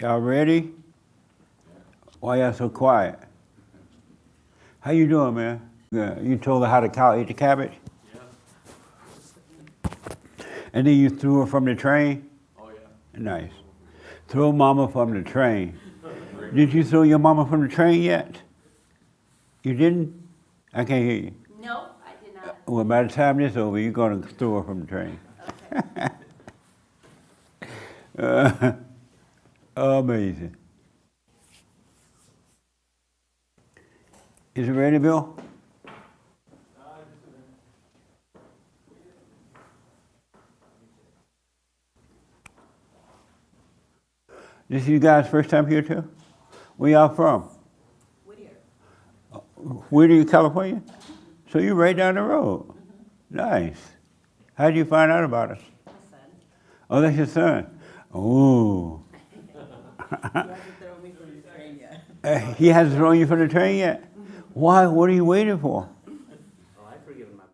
Y'all ready? Why y'all so quiet? How you doing, man? Good. You told her how the cow ate the cabbage? Yeah. And then you threw her from the train? Oh, yeah. Nice. Throw mama from the train. Did you throw your mama from the train yet? You didn't? I can't hear you. No, I did not. Well, by the time this is over, you're going to throw her from the train. Okay. Amazing. Is it ready, Bill? This is you guys' first time here too? Where y'all from? Whittier. Whittier, California? So you're right down the road. Mm-hmm. Nice. How did you find out about us? My son. Oh, that's your son. Oh. He hasn't thrown me from the train yet. He hasn't thrown you from the train yet? Mm-hmm. Why? What are you waiting for? Oh, I've forgiven my.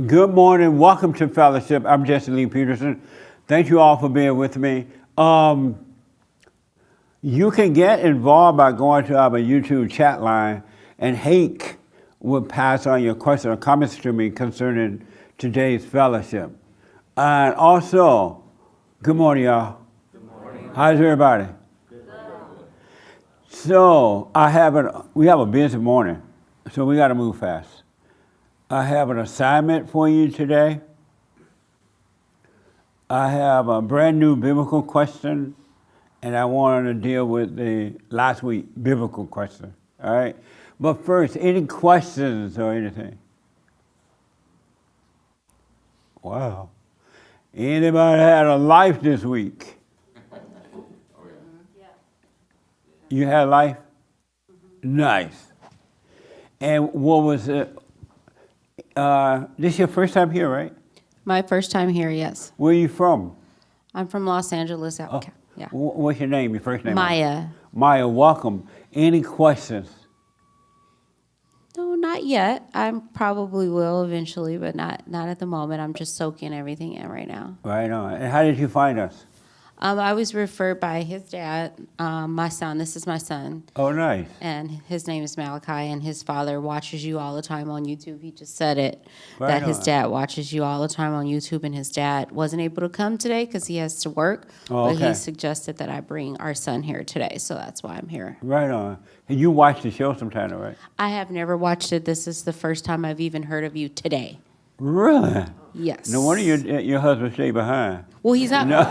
Good morning. Welcome to Fellowship. I'm Jesse Lee Peterson. Thank you all for being with me. You can get involved by going to our YouTube chat line, and Hake will pass on your questions or comments to me concerning today's fellowship. And also, good morning, y'all. Good morning. How's everybody? Good. So we have a busy morning, so we got to move fast. I have an assignment for you today. I have a brand new biblical question, and I wanted to deal with the last week biblical question, all right? But first, any questions or anything? Wow. Anybody had a life this week? Yeah. You had a life? Mm-hmm. Nice. And what was it? This is your first time here, right? My first time here, yes. Where are you from? I'm from Los Angeles. Oh, Yeah. What's your name, your first name? Maya. Maya, welcome. Any questions? No, not yet. I probably will eventually, but not at the moment. I'm just soaking everything in right now. Right on. And how did you find us? I was referred by his dad, my son. This is my son. Oh, nice. And his name is Malachi, and his father watches you all the time on YouTube. He just said it, Right that his on. dad watches you all the time on YouTube, and his dad wasn't able to come today because he has to work. Oh, But okay. he suggested that I bring our son here today, so that's why I'm here. Right on. And you watch the show sometime, right? I have never watched it. This is the first time I've even heard of you today. Really? Yes. No wonder your husband stayed behind. Well, he's not. No.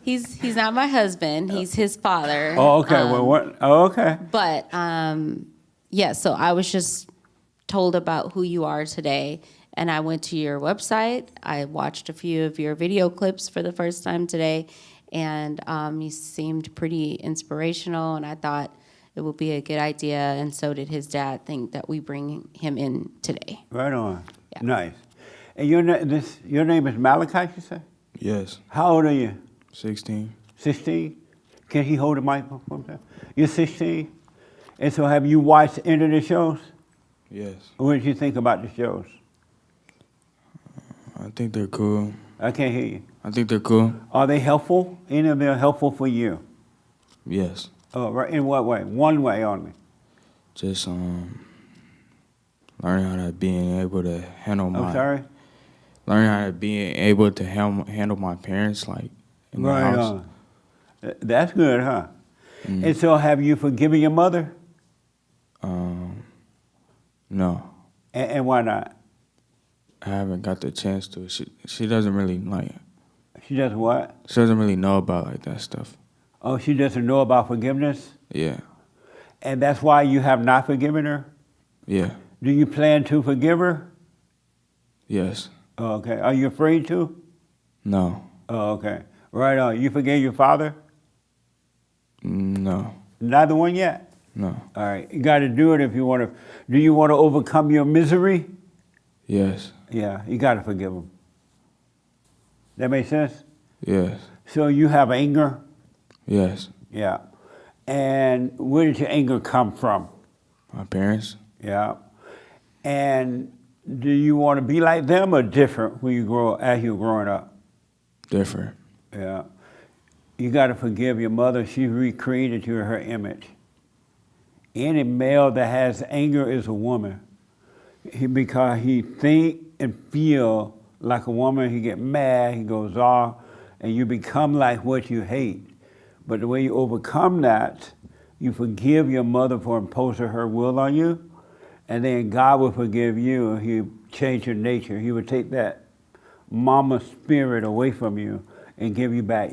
He's not my husband. He's his father. Oh, okay. Well, what? Oh, okay. But yeah, so I was just told about who you are today, and I went to your website. I watched a few of your video clips for the first time today, and you seemed pretty inspirational, and I thought it would be a good idea, and so did his dad, think that we bring him in today. Right on. Yeah. Nice. And your name is Malachi, you say? Yes, How old are you? 16. 16? Can he hold the microphone there? You're 16? And so have you watched any of the shows? Yes, What did you think about the shows? I think they're cool. I can't hear you. I think they're cool. Are they helpful? Any of them are helpful for you? Yes, Oh, right. In what way? One way only. just learning how to being able to handle I'm sorry? learning how to being able to handle my parents like in the Right house. on. That's good, huh? And so have you forgiven your mother? No, And why not? I haven't got the chance to. She doesn't really like. She does what? She doesn't really know about like that stuff. Oh, she doesn't know about forgiveness? Yeah, And that's why you have not forgiven her? yeah, Do you plan to forgive her? yes, Oh, okay. Are you afraid to? no, Oh, okay. Right on. You forgave your father? no, Neither one yet? no. All right. You got to do it if you want to. Do you want to overcome your misery? Yes. Yeah, you got to forgive them. That make sense? Yes. So you have anger? Yes. Yeah. And where did your anger come from? My parents. Yeah. And do you want to be like them or different when you grow as you're growing up? Different. Yeah. You got to forgive your mother. She recreated you in her image. Any male that has anger is a woman. Because he think and feel like a woman, he get mad, he goes off, and you become like what you hate. But the way you overcome that, you forgive your mother for imposing her will on you, and then God will forgive you, and He'll change your nature. He will take that mama spirit away from you and give you back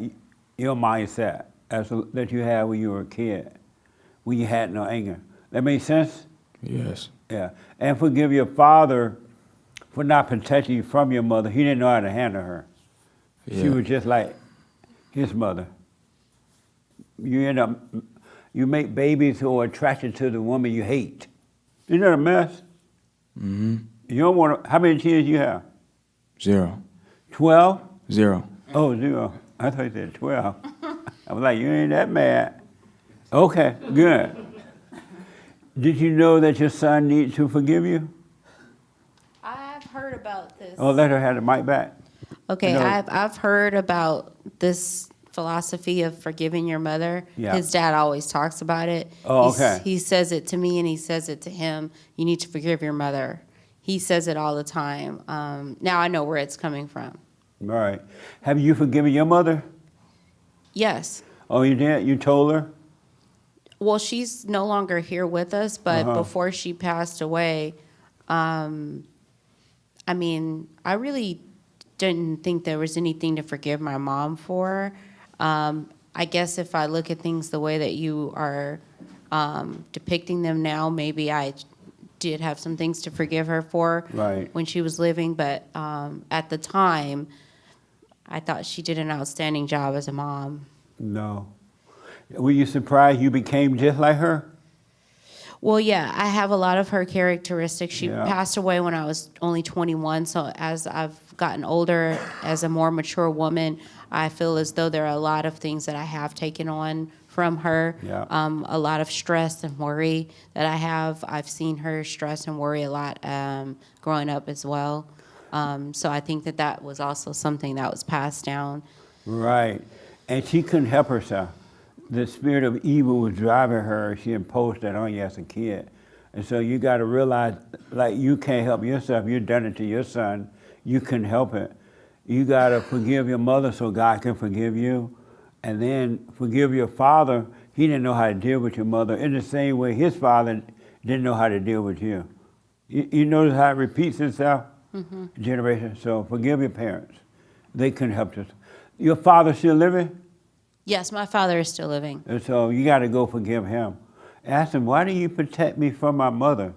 your mindset that you had when you were a kid, when you had no anger. That make sense? Yes. Yeah. And forgive your father for not protecting you from your mother. He didn't know how to handle her. Yeah. She was just like his mother. You make babies who are attracted to the woman you hate. Isn't that a mess? Mm-hmm. You don't want to, how many kids you have? 0. 12? 0. Oh, 0. I thought you said 12. I was like, you ain't that mad. Okay, good. Did you know that your son needs to forgive you? I've heard about this. Oh, let her have the mic back. Okay, You know- I've heard about this philosophy of forgiving your mother. Yeah. His dad always talks about it. Oh, okay. He says it to me and he says it to him. You need to forgive your mother. He says it all the time. Now I know where it's coming from. All right. Have you forgiven your mother? Yes. Oh, you did? You told her? Well, she's no longer here with us, but Uh-huh. before she passed away, I mean, I really didn't think there was anything to forgive my mom for. I guess if I look at things the way that you are depicting them now, maybe I did have some things to forgive her for Right. when she was living. But at the time, I thought she did an outstanding job as a mom. No. Were you surprised you became just like her? Well, yeah, I have a lot of her characteristics. She Yeah. passed away when I was only 21, so as I've gotten older, as a more mature woman, I feel as though there are a lot of things that I have taken on from her. Yeah. A lot of stress and worry that I have. I've seen her stress and worry a lot growing up as well. So I think that that was also something that was passed down. Right. And she couldn't help herself. The spirit of evil was driving her. She imposed that on you as a kid. And so you got to realize, like, you can't help yourself. You've done it to your son. You couldn't help it. You got to forgive your mother so God can forgive you. And then forgive your father. He didn't know how to deal with your mother in the same way his father didn't know how to deal with you. You notice how it repeats itself? Mm-hmm. Generation. So forgive your parents. They couldn't help you. Your father still living? Yes, my father is still living. And so you got to go forgive him. Ask him, why do you protect me from my mother?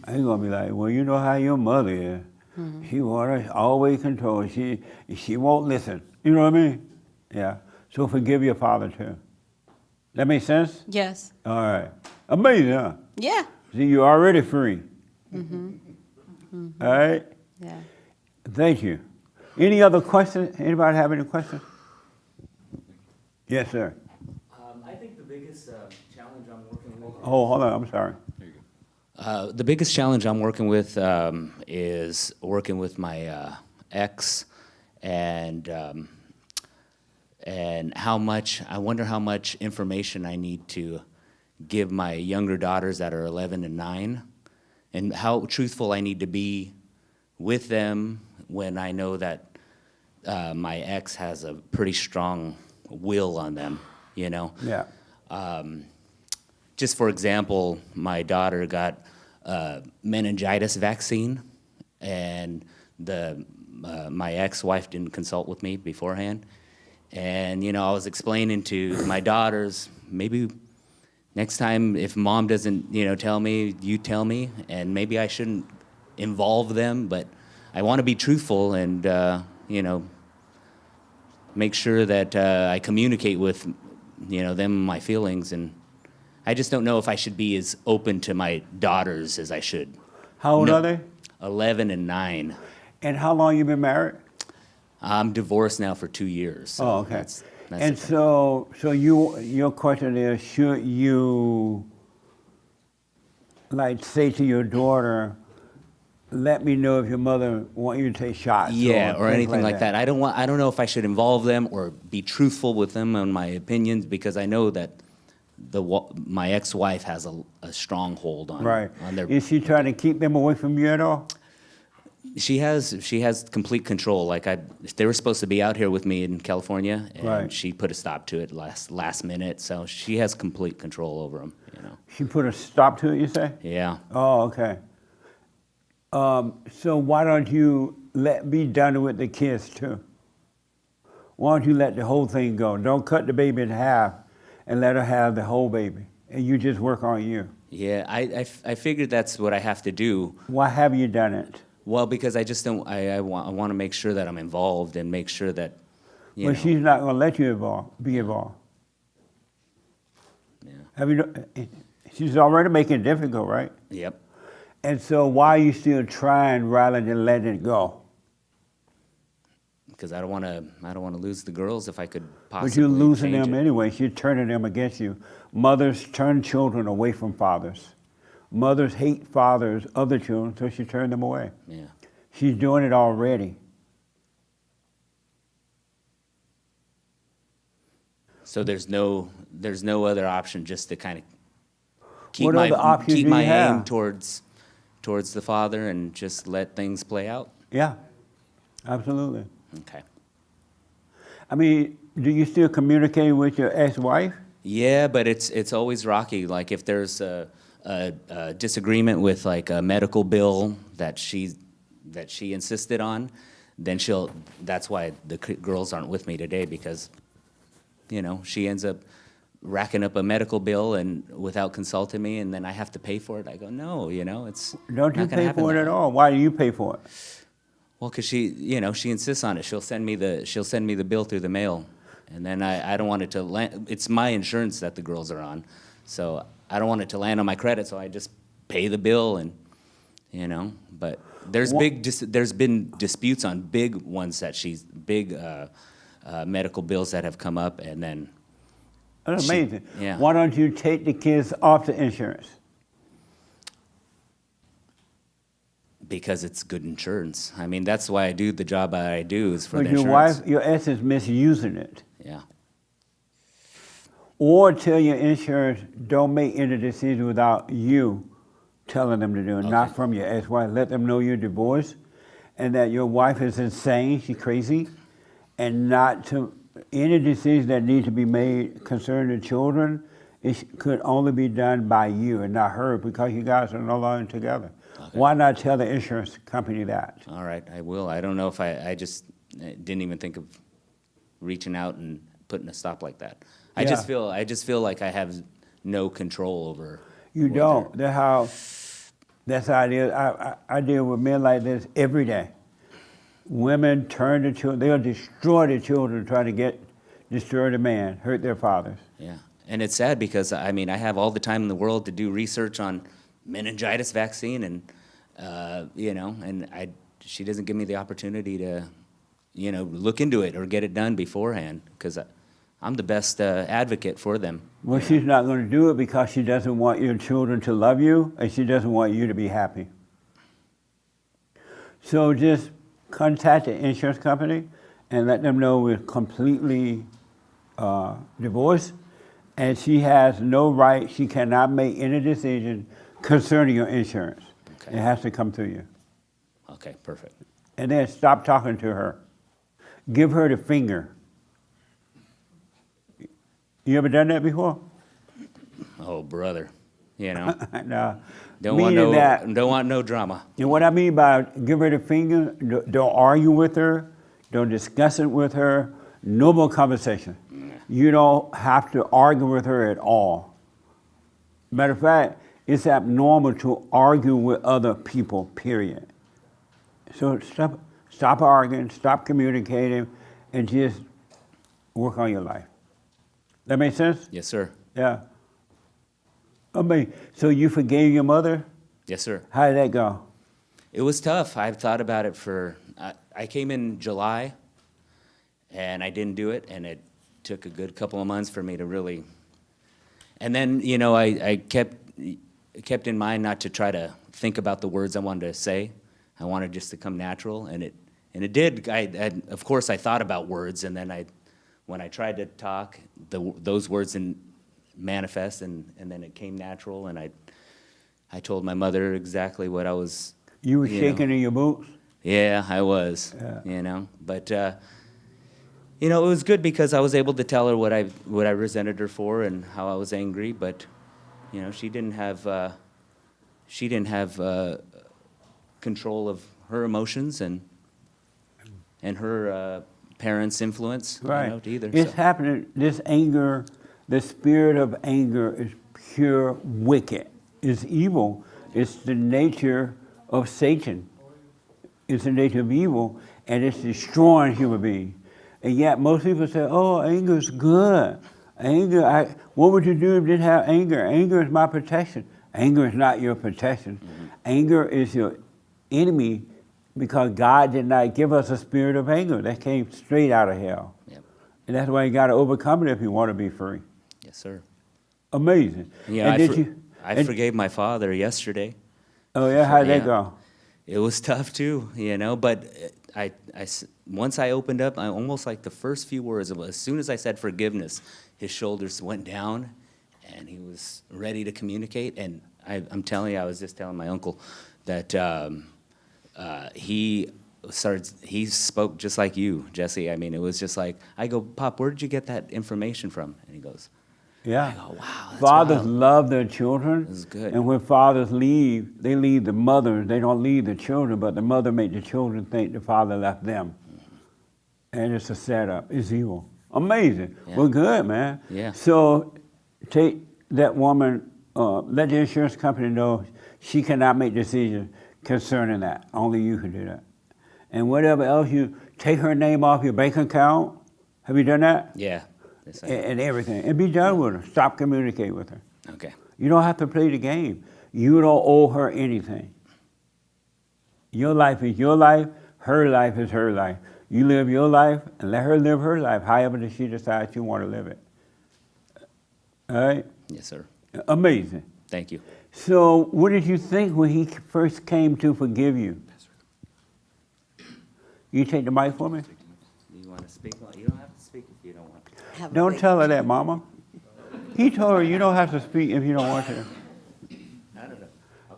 He's going to be like, well, you know how your mother is. Mm-hmm. She want to always control. She won't listen. You know what I mean? Yeah. So forgive your father too. That make sense? Yes. All right. Amazing, huh? Yeah. See, you're already free. Mm-hmm. Mm-hmm. All right? Yeah. Thank you. Any other questions? Anybody have any questions? Yes, sir. I think the biggest challenge I'm working with. Oh, hold on. I'm sorry. The biggest challenge I'm working with is working with my ex, and how much I wonder how much information I need to give my younger daughters that are 11 and 9, and how truthful I need to be with them when I know that my ex has a pretty strong will on them, you know? Yeah. Just for example, my daughter got a meningitis vaccine, and my ex-wife didn't consult with me beforehand. And, you know, I was explaining to my daughters, maybe next time if mom doesn't, you know, tell me, you tell me, and maybe I shouldn't involve them, but I want to be truthful and, you know, make sure that I communicate with, you know, them my feelings, and I just don't know if I should be as open to my daughters as I should. How old No. are they? 11 and 9. And how long you been married? I'm divorced now for 2 years. So Oh, okay. That's And the thing. so your question is, should you like say to your daughter, let me know if your mother want you to take shots? Yeah, or things anything like that. I don't know if I should involve them or be truthful with them on my opinions, because I know that my ex-wife has a strong hold on Right. on their. Is she trying to keep them away from you at all? She has complete control. Like they were supposed to be out here with me in California, and Right. she put a stop to it last minute. So she has complete control over them. She put a stop to it, you say? Yeah. Oh, okay. So why don't you be done with the kids too? Why don't you let the whole thing go? Don't cut the baby in half and let her have the whole baby, and you just work on you. Yeah, I figured that's what I have to do. Why have you done it? Well, because I just don't. I want to make sure that I'm involved and make sure that. Well, she's not going to let you be involved. Yeah. Have you? She's already making it difficult, right? Yep. And so why are you still trying rather than letting it go? Because I don't want to lose the girls if I could possibly. But you're losing change them it. anyway. You're turning them against you. Mothers turn children away from fathers. Mothers hate fathers of the children, so she turned them away. Yeah. She's doing it already. So there's no other option, just to kind of keep What other option keep do my you have? aim towards the father and just let things play out. Yeah, absolutely. Okay. I mean, do you still communicate with your ex-wife? Yeah, but it's always rocky. Like if there's a disagreement with like a medical bill that she insisted on, then that's why the girls aren't with me today, because she ends up racking up a medical bill and without consulting me, and then I have to pay for it. I go, no, it's Don't you not gonna pay happen for it that at way. all? Why do you pay for it? Well, because she insists on it. She'll send me the bill through the mail, and then I don't want it to land. It's my insurance that the girls are on, so I don't want it to land on my credit. So I just pay the bill, and But there's there's been disputes on big ones that medical bills that have come up, and then. That's amazing. Yeah. Why don't you take the kids off the insurance? Because it's good insurance. I mean, that's why I do the job I do, is for the But your insurance. wife, your ex is misusing it. Yeah. Or tell your insurance, don't make any decision without you telling them to do it, not from your ex-wife. Let them know you're divorced and that your wife is insane, she's crazy, and not to any decision that needs to be made concerning the children, it could only be done by you and not her, because you guys are no longer together. Okay. Why not tell the insurance company that? All right, I will. I don't know if I just didn't even think of reaching out and putting a stop like that. I just feel like I have no control over. You what don't. That's how it is. I deal with men like this every day. Women turn the children, they'll destroy the children trying to destroy the man, hurt their fathers. Yeah, and it's sad because I have all the time in the world to do research on meningitis vaccine, and she doesn't give me the opportunity to, look into it or get it done beforehand, because I'm the best advocate for them. Well, she's not going to do it because she doesn't want your children to love you, and she doesn't want you to be happy. So just contact the insurance company and let them know we're completely divorced, and she has no right, she cannot make any decision concerning your insurance. Okay. It has to come through you. Okay, perfect. And then stop talking to her. Give her the finger. You ever done that before? Oh, brother, No. don't want no drama. And what I mean by give her the finger, don't argue with her, don't discuss it with her, no more conversation. You don't have to argue with her at all. Matter of fact, it's abnormal to argue with other people, period. So stop arguing, stop communicating, and just work on your life. That make sense? Yes, sir. Yeah. I mean, so you forgave your mother? Yes, sir. How did that go? It was tough. I've thought about it I came in July, and I didn't do it, and it took a good couple of months for me to really. And then, you know, I kept in mind not to try to think about the words I wanted to say. I wanted just to come natural, and it did. Of course, I thought about words, and then when I tried to talk, those words didn't manifest, and then it came natural, and I told my mother exactly what I was. You were shaking in your boots? Yeah, I was. Yeah. You know, but you know, it was good because I was able to tell her what I resented her for and how I was angry. But you know, she didn't have control of her emotions and her parents' influence. Right. You know, either. It's happening. This anger, the spirit of anger is pure wicked. It's evil. It's the nature of Satan. It's the nature of evil, and it's destroying human beings. And yet most people say, oh, anger is good. What would you do if you didn't have anger? Anger is my protection. Anger is not your protection. Mm-hmm. Anger is your enemy because God did not give us a spirit of anger. That came straight out of hell. Yep. And that's why you got to overcome it if you want to be free. Yes, sir. Amazing. Yeah, and I forgave my father yesterday. Oh yeah, how'd that go? It was tough too, you know, but once I opened up, I almost like the first few words of as soon as I said forgiveness, his shoulders went down and he was ready to communicate. And I'm telling you, I was just telling my uncle that he spoke just like you, Jesse. I mean, it was just like, I go, Pop, where did you get that information from? And he goes, yeah. I go, wow, that's fathers wild. love their children. This is good. And when fathers leave, they leave the mother. They don't leave the children, but the mother makes the children think the father left them. And it's a setup. It's evil. Amazing. Yeah. Well, good, man. Yeah. So take that woman, let the insurance company know she cannot make decisions concerning that. Only you can do that. And whatever else you, take her name off your bank account. Have you done that? Yeah. Yes, I And everything. And be done with her. Stop communicating with her. Okay. You don't have to play the game. You don't owe her anything. Your life is your life. Her life is her life. You live your life and let her live her life, however she decides you want to live it. All right? Yes, sir. Amazing. Thank you. So what did you think when he first came to forgive you? You take the mic for me? You want to speak? You don't have to speak if you don't want to. Don't tell her that, Mama. He told her you don't have to speak if you don't want to. I don't know.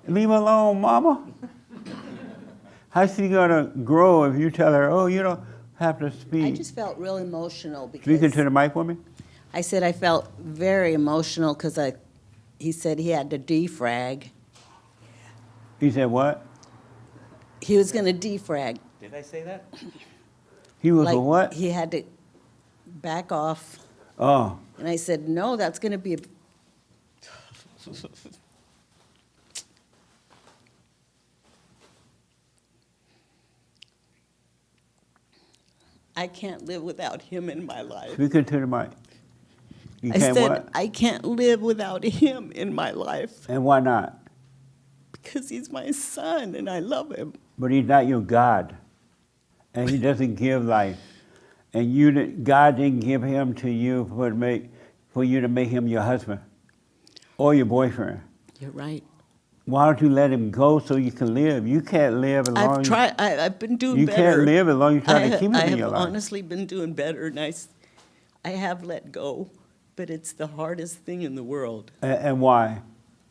Leave her alone, Mama. How's she gonna grow if you tell her, oh, you don't have to speak? I just felt real emotional Speaking because to the mic for me? I said I felt very emotional because he said he had to defrag. He said what? He was going to defrag. Did I say that? He was Like a what? he had to back off. Oh, And I said, no, that's going to be I can't live without him in my life. speaking to the mic. You I can't said, what? I can't live without him in my life And why not? because he's my son and I love him. But he's not your God. And he doesn't give life. And God didn't give him to you for you to make him your husband or your boyfriend. You're right. Why don't you let him go so you can live? You can't live as long I've tried. I've been doing you better. can't live as long as you try to keep him I in have your life. honestly been doing better, and I have let go, but it's the hardest thing in the world And why?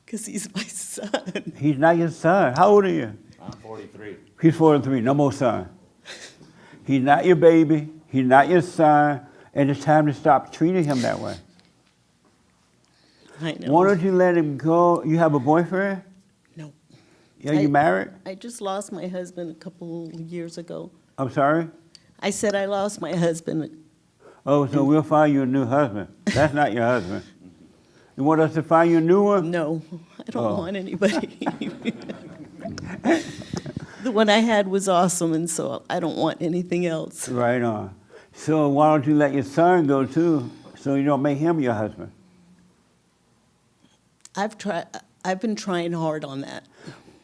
because he's my son. He's not your son. How old are you? I'm 43. He's 43, no more son. He's not your baby. He's not your son. And it's time to stop treating him that way. I know. Why don't you let him go? You have a boyfriend? No. Are you married? I just lost my husband a couple years ago. I'm sorry? I said I lost my husband. Oh, so we'll find you a new husband. That's not your husband. You want us to find you a new one? No, I don't Oh. want anybody. The one I had was awesome, and so I don't want anything else. Right on. So why don't you let your son go too, so you don't make him your husband? I've been trying hard on that.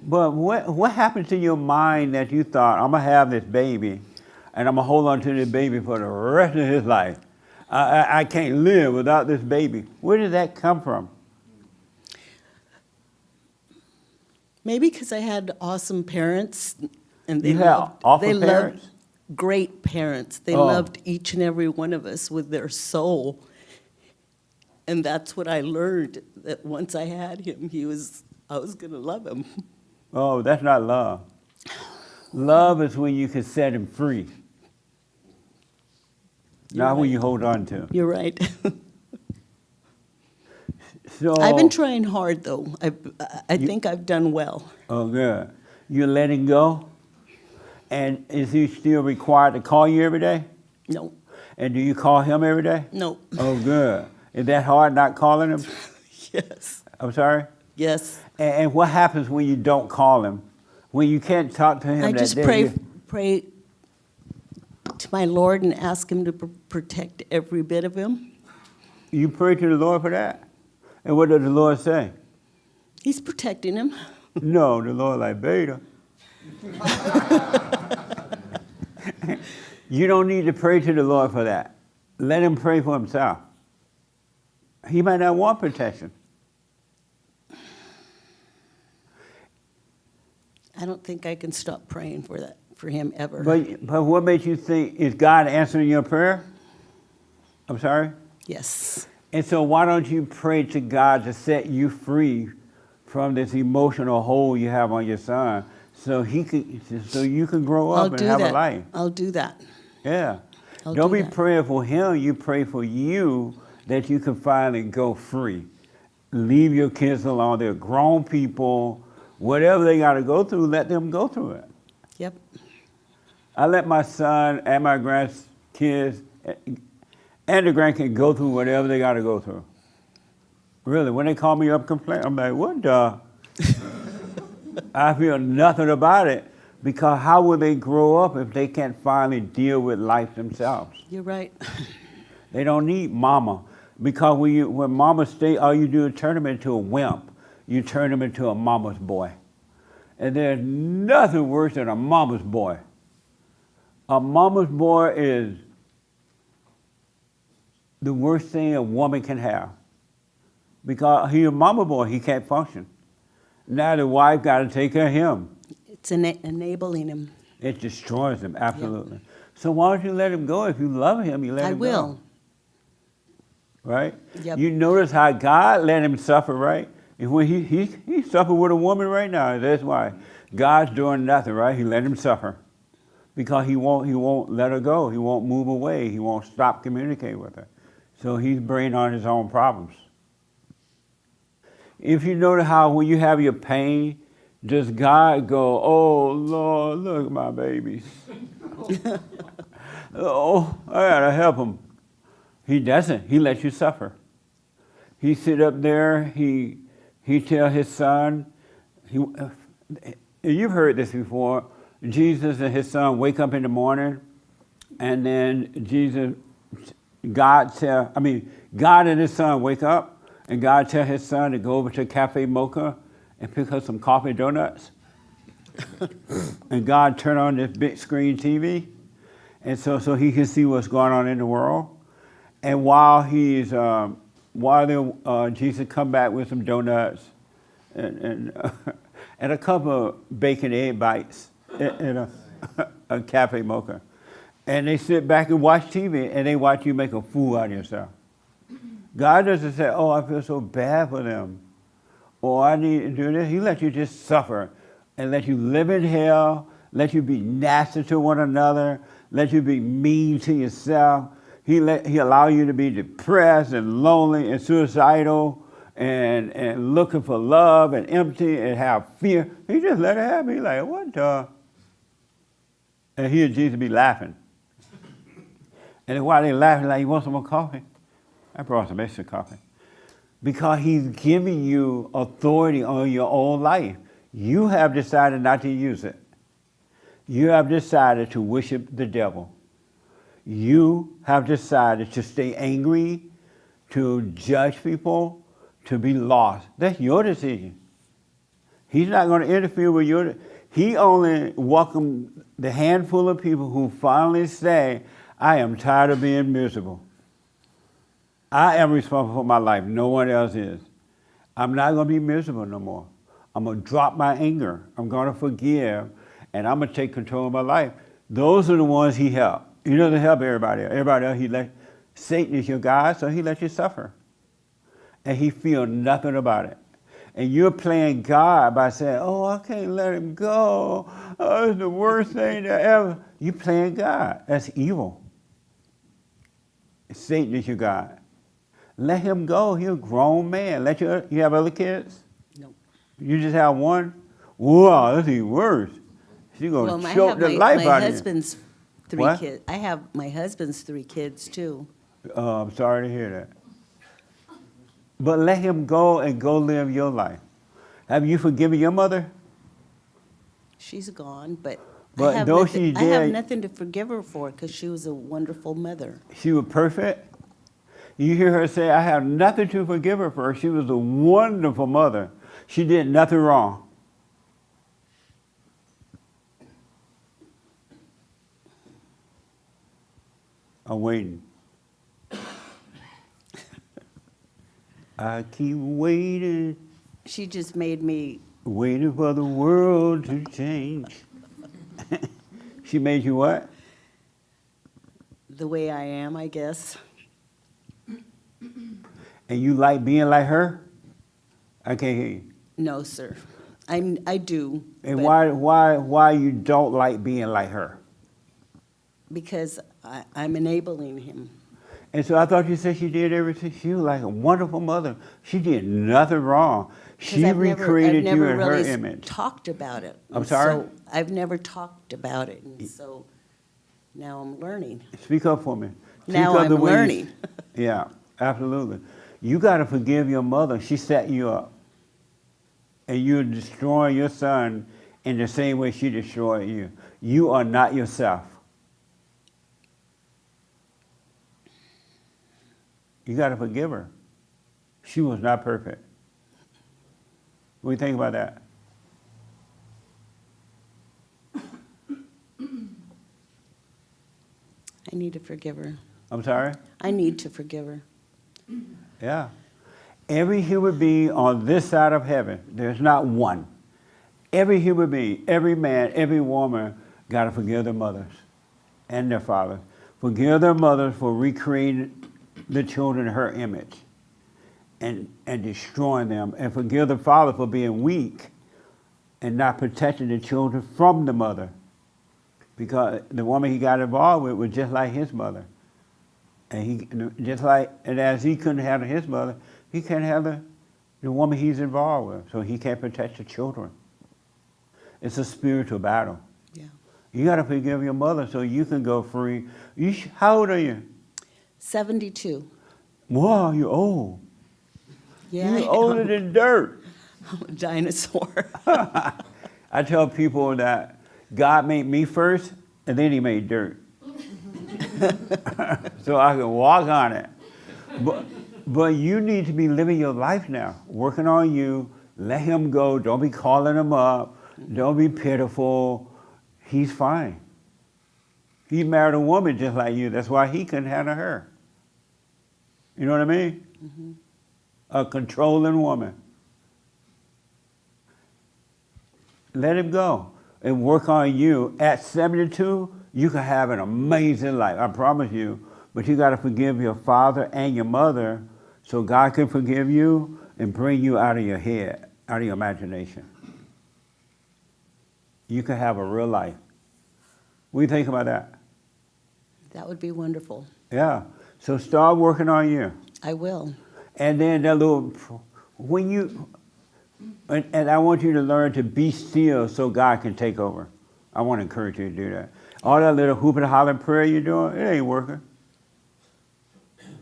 But what happened to your mind that you thought, I'm going to have this baby, and I'm going to hold on to this baby for the rest of his life? I can't live without this baby. Where did that come from? Maybe because I had awesome parents, and they You had loved, awful they parents? loved great parents. They Oh. loved each and every one of us with their soul. And that's what I learned, that once I had him, I was going to love him. Oh, that's not love. Love is when you can set him free, not when you hold on to him. You're right. So, I've been trying hard, though. I think I've done well. oh, good. You're letting go? And is he still required to call you every day? No, And do you call him every day? no. Oh, good. Is that hard not calling him? Yes, I'm sorry? yes. And what happens when you don't call him? When you can't talk to him I that just day? pray to my Lord and ask him to protect every bit of him. You pray to the Lord for that? And what does the Lord say? He's protecting him. No, the Lord like, Beta. You don't need to pray to the Lord for that. Let him pray for himself. He might not want protection. I don't think I can stop praying for him ever. But what makes you think, is God answering your prayer? I'm sorry? Yes. And so why don't you pray to God to set you free from this emotional hold you have on your son, so you can grow up and have a life? I'll do that. Yeah. I'll Don't do be that. praying for him, you pray for you that you can finally go free. Leave your kids alone. They're grown people. Whatever they got to go through, let them go through it. Yep. I let my son and my grandkids and the grandkids go through whatever they got to go through. Really, when they call me up complain, I'm like, what the? I feel nothing about it, because how will they grow up if they can't finally deal with life themselves? You're right. They don't need mama, because when mama stay, all you do is turn them into a wimp. You turn them into a mama's boy. And there's nothing worse than a mama's boy. A mama's boy is the worst thing a woman can have, because he's a mama boy, he can't function. Now the wife got to take care of him. It's enabling him. It destroys him, absolutely. So why don't you let him go? If you love him, you let I him will. go. Right? Yep. You notice how God let him suffer, right? And when he suffered with a woman right now, that's why. God's doing nothing, right? He let him suffer. Because he won't let her go. He won't move away. He won't stop communicating with her. So he's bringing on his own problems. If you notice how when you have your pain, does God go, oh, Lord, look at my babies. Oh, I gotta help them. He doesn't. He lets you suffer. He sit up there, he tell his son, you've heard this before, Jesus and his son wake up in the morning, and then God and his son wake up, and God tell his son to go over to Cafe Mocha and pick up some coffee donuts. And God turn on this big screen TV, and so he can see what's going on in the world. And while Jesus come back with some donuts and a couple of bacon egg bites in a Cafe Mocha. And they sit back and watch TV, and they watch you make a fool out of yourself. God doesn't say, oh, I feel so bad for them, or I need to do this. He lets you just suffer and let you live in hell, let you be nasty to one another, let you be mean to yourself. He allow you to be depressed and lonely and suicidal and looking for love and empty and have fear. He just let it happen. He's like, what the? And he and Jesus be laughing. And while they laughing, like, you want some more coffee? I brought some extra coffee. Because he's giving you authority on your own life. You have decided not to use it. You have decided to worship the devil. You have decided to stay angry, to judge people, to be lost. That's your decision. He's not going to interfere with your. He only welcomed the handful of people who finally say, I am tired of being miserable. I am responsible for my life. No one else is. I'm not going to be miserable no more. I'm going to drop my anger. I'm going to forgive, and I'm going to take control of my life. Those are the ones he helped. He doesn't help everybody else. Everybody else, he let Satan is your God, so he lets you suffer. And he feels nothing about it. And you're playing God by saying, oh, I can't let him go. Oh, it's the worst thing that ever. You're playing God. That's evil. Satan is your God. Let him go. He's a grown man. You have other kids? No. You just have one? Wow, that's even worse. She's going to choke the life out of you. Husband's three What? kids. I have my husband's 3 kids too. I'm sorry to hear that. But let him go and go live your life. Have you forgiven your mother? She's gone, but But though she's I have dead- nothing to forgive her for because she was a wonderful mother. She was perfect. You hear her say, I have nothing to forgive her for. She was a wonderful mother. She did nothing wrong. I'm waiting. I keep waiting, She just made me, waiting for the world to change. She made you what? the way I am, I guess. And you like being like her? I can't hear you. No, sir. I do. And but why you don't like being like her? Because I'm enabling him. And so I thought you said she did everything. She was like a wonderful mother. She did nothing wrong. 'Cause She recreated I've you never in her really image. talked about it. I'm And sorry? so I've never talked about it, and so now I'm learning. Speak up for me. Speak Now up I'm the way you- learning. Yeah, absolutely. You got to forgive your mother. She set you up. And you're destroying your son in the same way she destroyed you. You are not yourself. You got to forgive her. She was not perfect. What do you think about that? I need to forgive her. I'm sorry? I need to forgive her. Yeah. Every human being on this side of heaven, there's not one. Every human being, every man, every woman got to forgive their mothers and their fathers. Forgive their mothers for recreating the children in her image and destroying them. And forgive the father for being weak and not protecting the children from the mother. Because the woman he got involved with was just like his mother. And as he couldn't handle his mother, he can't handle the woman he's involved with. So he can't protect the children. It's a spiritual battle. Yeah. You got to forgive your mother so you can go free. How old are you? 72. Wow, you're old. Yeah, You're older than dirt. I'm a dinosaur. I tell people that God made me first, and then he made dirt. So I can walk on it. But you need to be living your life now, working on you. Let him go. Don't be calling him up. Don't be pitiful. He's fine. He married a woman just like you. That's why he couldn't handle her. You know what I mean? Mm-hmm. A controlling woman. Let him go and work on you. At 72, you can have an amazing life. I promise you. But you got to forgive your father and your mother so God can forgive you and bring you out of your head, out of your imagination. You can have a real life. What do you think about that? That would be wonderful. Yeah. So start working on you. I will. And then that little, and I want you to learn to be still so God can take over. I want to encourage you to do that. All that little hoop and holler prayer you're doing, it ain't working.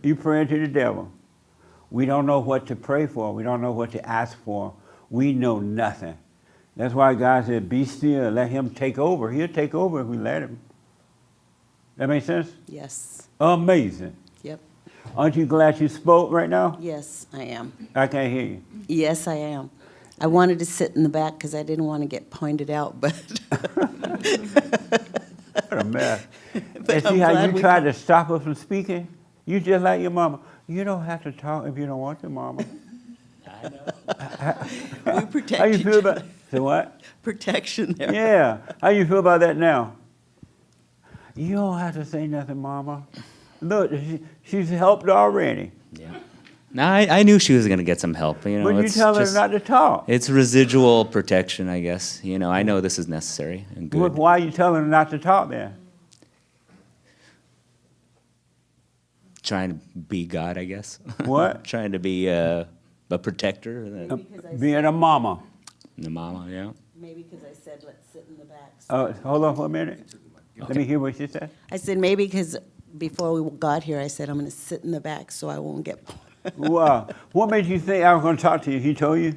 You praying to the devil. We don't know what to pray for. We don't know what to ask for. We know nothing. That's why God said, be still, let him take over. He'll take over if we let him. That make sense? Yes. Amazing. Yep. Aren't you glad you spoke right now? Yes, I am. I can't hear you. Yes, I am. I wanted to sit in the back because I didn't want to get pointed out, but What a mess. But And I'm see how glad you we tried to stop her from speaking? You just like your mama. You don't have to talk if you don't want to, mama. we protect How you each feel about other. so what? Protection there. Yeah. How you feel about that now? You don't have to say nothing, mama. Look, she's helped already. Yeah. No, I knew she was going to get some help. You know, But you it's tell her just, not to talk. it's residual protection, I guess. You know, I know this is necessary and good. Why are you telling her not to talk then? Trying to be God, I guess. What? Trying to be a protector. Being a mama. The mama, yeah. Maybe because I said, let's sit in the back. Hold on for a minute. Let me hear what she said. I said, maybe because before we got here, I said, I'm going to sit in the back so I won't get. Wow. What made you think I was going to talk to you? He told you?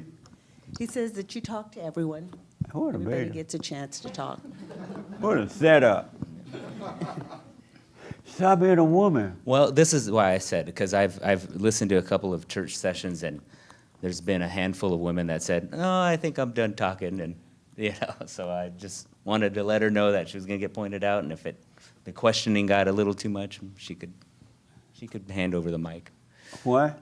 He says that you talk to everyone. What a Everybody baby. gets a chance to talk. What a setup. Stop being a woman. Well, this is why I said, because I've listened to a couple of church sessions, and there's been a handful of women that said, "Oh, I think I'm done talking," and you know, so I just wanted to let her know that she was going to get pointed out, and if the questioning got a little too much, she could hand over the mic. What?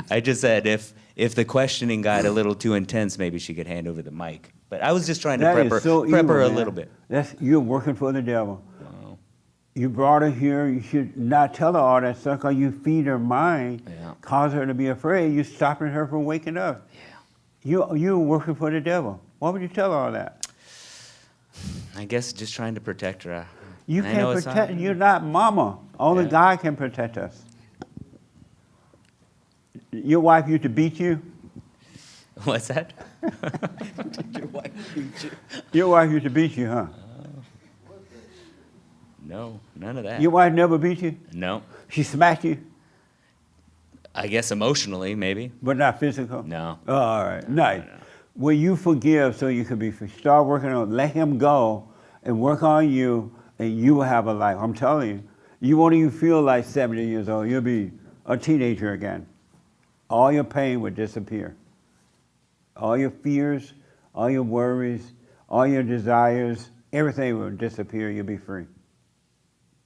I just said if the questioning got a little too intense, maybe she could hand over the mic. But I was just trying to That prep is her, so prep evil, her a man. little bit. You're working for the devil. Wow. You brought her here. You should not tell her all that stuff because you feed her mind, Yeah. cause her to be afraid. You're stopping her from waking up. Yeah. You're working for the devil. Why would you tell her all that? I guess just trying to protect her. You I know can't it's not- protect. You're not mama. Only Yeah. God can protect us. Your wife used to beat you. What's that? Your wife beat you. Your wife used to beat you, huh? No, none of that. Your wife never beat you. No. She smacked you, I guess emotionally, maybe. but not physical. No. Oh, all right, nice. Will you forgive so you can be free? Start working on. Let him go and work on you, and you will have a life. I'm telling you, you won't even feel like 70 years old. You'll be a teenager again. All your pain would disappear. All your fears, all your worries, all your desires, everything will disappear. You'll be free.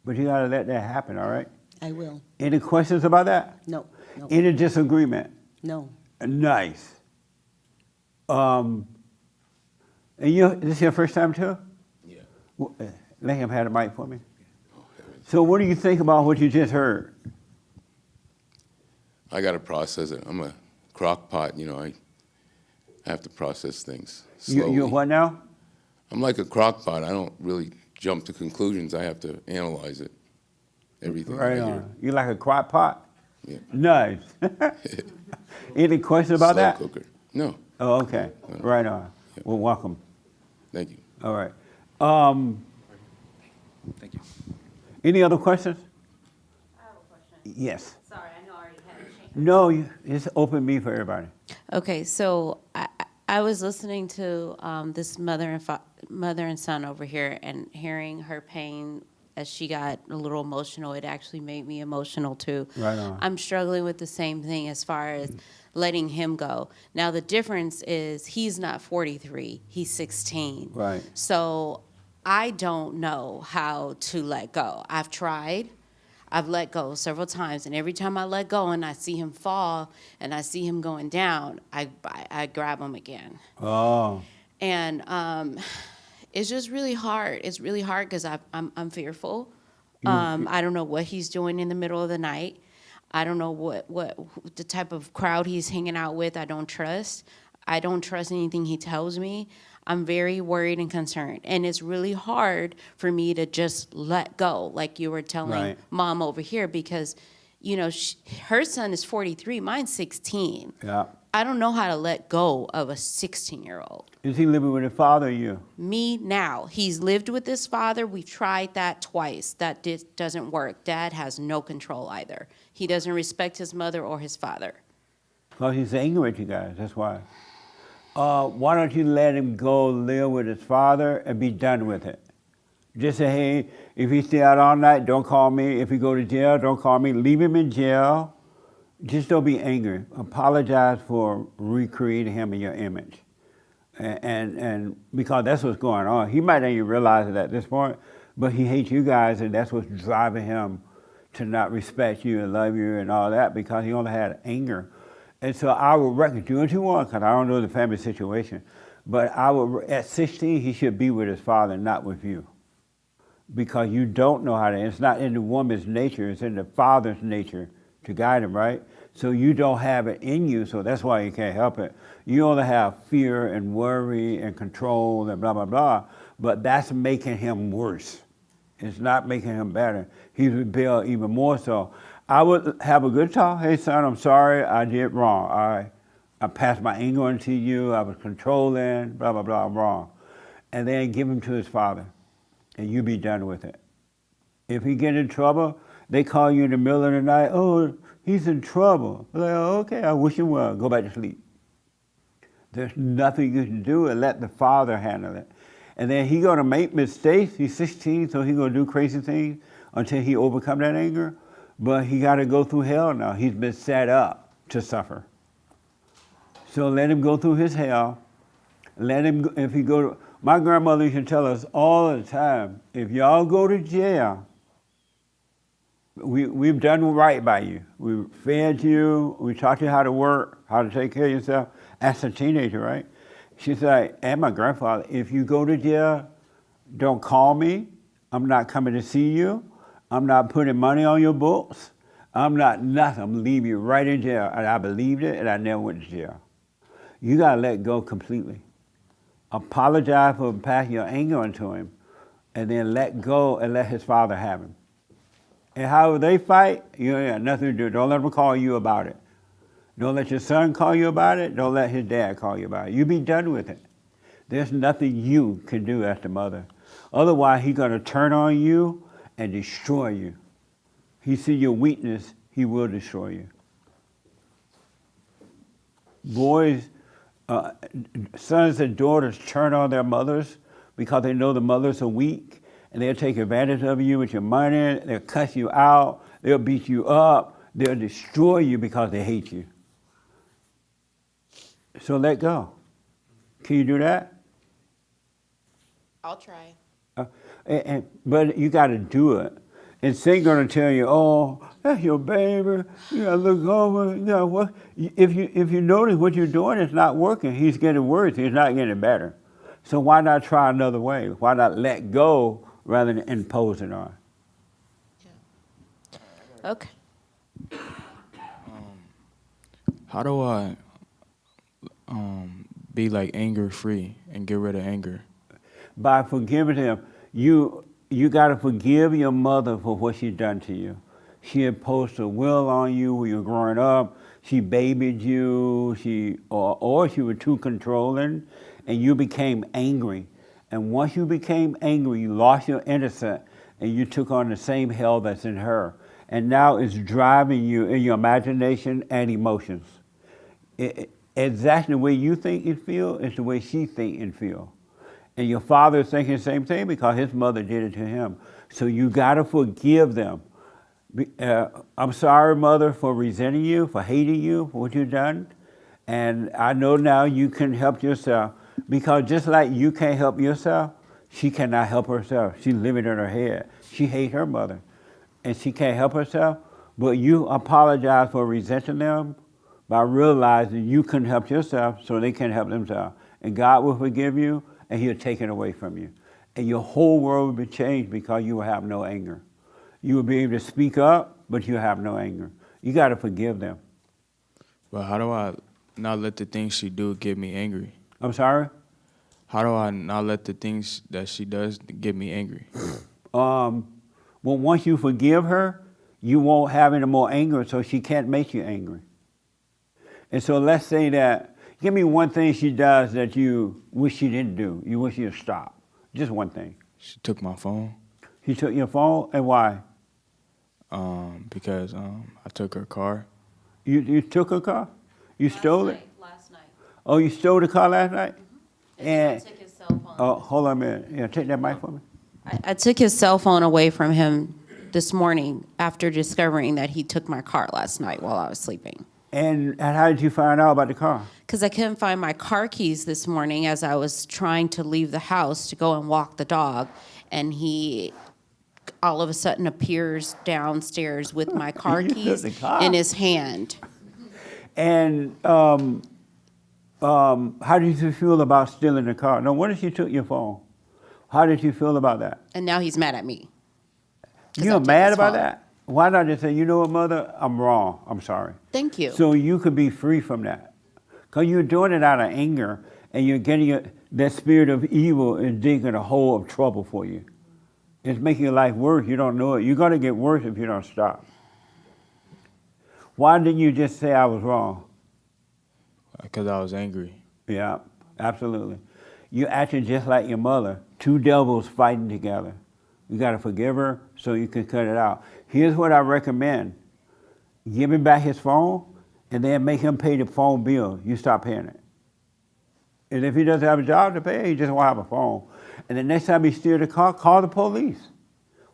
But you gotta let that happen. All right. I will. Any questions about that? No, no, Any disagreement? no. Nice. And this is your first time too? Yeah. Let him have the mic for me. So what do you think about what you just heard? I got to process it. I'm a crock pot, you know. I have to process things slowly. You what now? I'm like a crock pot. I don't really jump to conclusions. I have to analyze it. Everything Right that I hear. on. You like a crock pot? Yeah. Nice. Any questions about Slow that? cooker. No, Oh, okay. Right on. Well, welcome. thank you. All right. Thank you. Any other questions? I have a question. Yes. Sorry, I know I already had a change. No, it's open me for everybody. Okay, so I was listening to this mother and son over here and hearing her pain as she got a little emotional. It actually made me emotional too. Right on. I'm struggling with the same thing as far as letting him go. Now the difference is he's not 43, he's 16. Right. So I don't know how to let go. I've tried. I've let go several times, and every time I let go and I see him fall and I see him going down, I grab him again. Oh, And it's just really hard. It's really hard because I'm fearful. I don't know what he's doing in the middle of the night. I don't know what the type of crowd he's hanging out with. I don't trust. I don't trust anything he tells me. I'm very worried and concerned. And it's really hard for me to just let go, like you were telling Right. Mom over here, because, you know, her son is 43, mine's 16. yeah. I don't know how to let go of a 16-year-old. Is he living with his father or you? Me now. He's lived with his father. We've tried that twice. That doesn't work. Dad has no control either. He doesn't respect his mother or his father. Because he's angry at you guys, that's why. Why don't you let him go live with his father and be done with it? Just say, hey, if he stay out all night, don't call me. If he go to jail, don't call me. Leave him in jail. just don't be angry. Apologize for recreating him in your image. And because that's what's going on. He might not even realize it at this point, but he hates you guys, and that's what's driving him to not respect you and love you and all that, because he only had anger. And so I would reckon, do what you want, because I don't know the family situation, but at 16, he should be with his father, not with you. Because you don't know how to, it's not in the woman's nature, it's in the father's nature to guide him, right? So you don't have it in you, so that's why you can't help it. You only have fear and worry and control and blah, blah, blah, but that's making him worse. It's not making him better. He's rebelled even more so. I would have a good talk. Hey, son, I'm sorry, I did wrong. I passed my anger on to you, I was controlling, blah, blah, blah, I'm wrong. And then give him to his father, and you be done with it. If he get in trouble, they call you in the middle of the night, oh, he's in trouble. Like, oh, okay, I wish him well, go back to sleep. There's nothing you can do and let the father handle it. And then he gonna make mistakes, he's 16, so he gonna do crazy things until he overcome that anger. But he gotta go through hell now. He's been set up to suffer. So let him go through his hell. Let him, if he go to, my grandmother used to tell us all the time, if y'all go to jail, we've done right by you. We fed you, we taught you how to work, how to take care of yourself as a teenager, right? She said, and my grandfather, if you go to jail, don't call me. I'm not coming to see you. I'm not putting money on your books. I'm not nothing. I'm gonna leave you right in jail. And I believed it, and I never went to jail. You gotta let go completely. Apologize for passing your anger onto him, and then let go and let his father have him. And however they fight, you ain't got nothing to do. Don't let them call you about it. Don't let your son call you about it. Don't let his dad call you about it. You be done with it. There's nothing you can do as the mother. Otherwise, he's gonna turn on you and destroy you. He see your weakness, he will destroy you. Boys, sons and daughters turn on their mothers because they know the mothers are weak, and they'll take advantage of you with your money, they'll cuss you out, they'll beat you up, they'll destroy you because they hate you. So let go. Can you do that? I'll try. But you got to do it. And Satan's going to tell you, oh, that's your baby. You got to look over. You know, what? If you notice what you're doing is not working, he's getting worse. He's not getting better. So why not try another way? Why not let go rather than impose it on? Okay. How do I be like anger free and get rid of anger? By forgiving him. You got to forgive your mother for what she's done to you. She imposed her will on you when you were growing up. She babied you. Or she was too controlling, and you became angry. And once you became angry, you lost your innocence, and you took on the same hell that's in her. And now it's driving you in your imagination and emotions. Exactly the way you think and feel is the way she think and feel. And your father is thinking the same thing because his mother did it to him. So you got to forgive them. I'm sorry, mother, for resenting you, for hating you, for what you've done. And I know now you can help yourself, because just like you can't help yourself, she cannot help herself. She's living in her head. She hates her mother, and she can't help herself. But you apologize for resenting them by realizing you couldn't help yourself, so they can't help themselves. And God will forgive you, and he'll take it away from you. And your whole world will be changed because you will have no anger. You will be able to speak up, but you have no anger. You got to forgive them. But how do I not let the things she do get me angry? I'm sorry? How do I not let the things that she does get me angry? Well, once you forgive her, you won't have any more anger, so she can't make you angry. And so let's say that, give me one thing she does that you wish she didn't do. You wish she'd stop. Just one thing. She took my phone. She took your phone, and why? Because I took her car. You took her car? You stole it? Last night. Oh, you stole the car last night? And I took his cell phone. Oh, hold on a minute. Yeah, take that mic for me. I took his cell phone away from him this morning after discovering that he took my car last night while I was sleeping. And how did you find out about the car? Because I couldn't find my car keys this morning as I was trying to leave the house to go and walk the dog. And he all of a sudden appears downstairs with my car You took keys the car? in his hand. And how did you feel about stealing the car? No, what if she took your phone? How did you feel about that? And now he's mad at me. 'Cause I You're took mad his about phone. that? Why not just say, you know what, mother, I'm wrong, I'm sorry. Thank you. So you could be free from that. Because you're doing it out of anger, and you're getting that spirit of evil is digging a hole of trouble for you. It's making your life worse, you don't know it. You're going to get worse if you don't stop. Why didn't you just say I was wrong? Because I was angry. Yeah, absolutely. You acting just like your mother. Two devils fighting together. You got to forgive her so you can cut it out. Here's what I recommend. Give him back his phone and then make him pay the phone bill. You stop paying it. And if he doesn't have a job to pay, he just won't have a phone. And the next time he steals the car, call the police.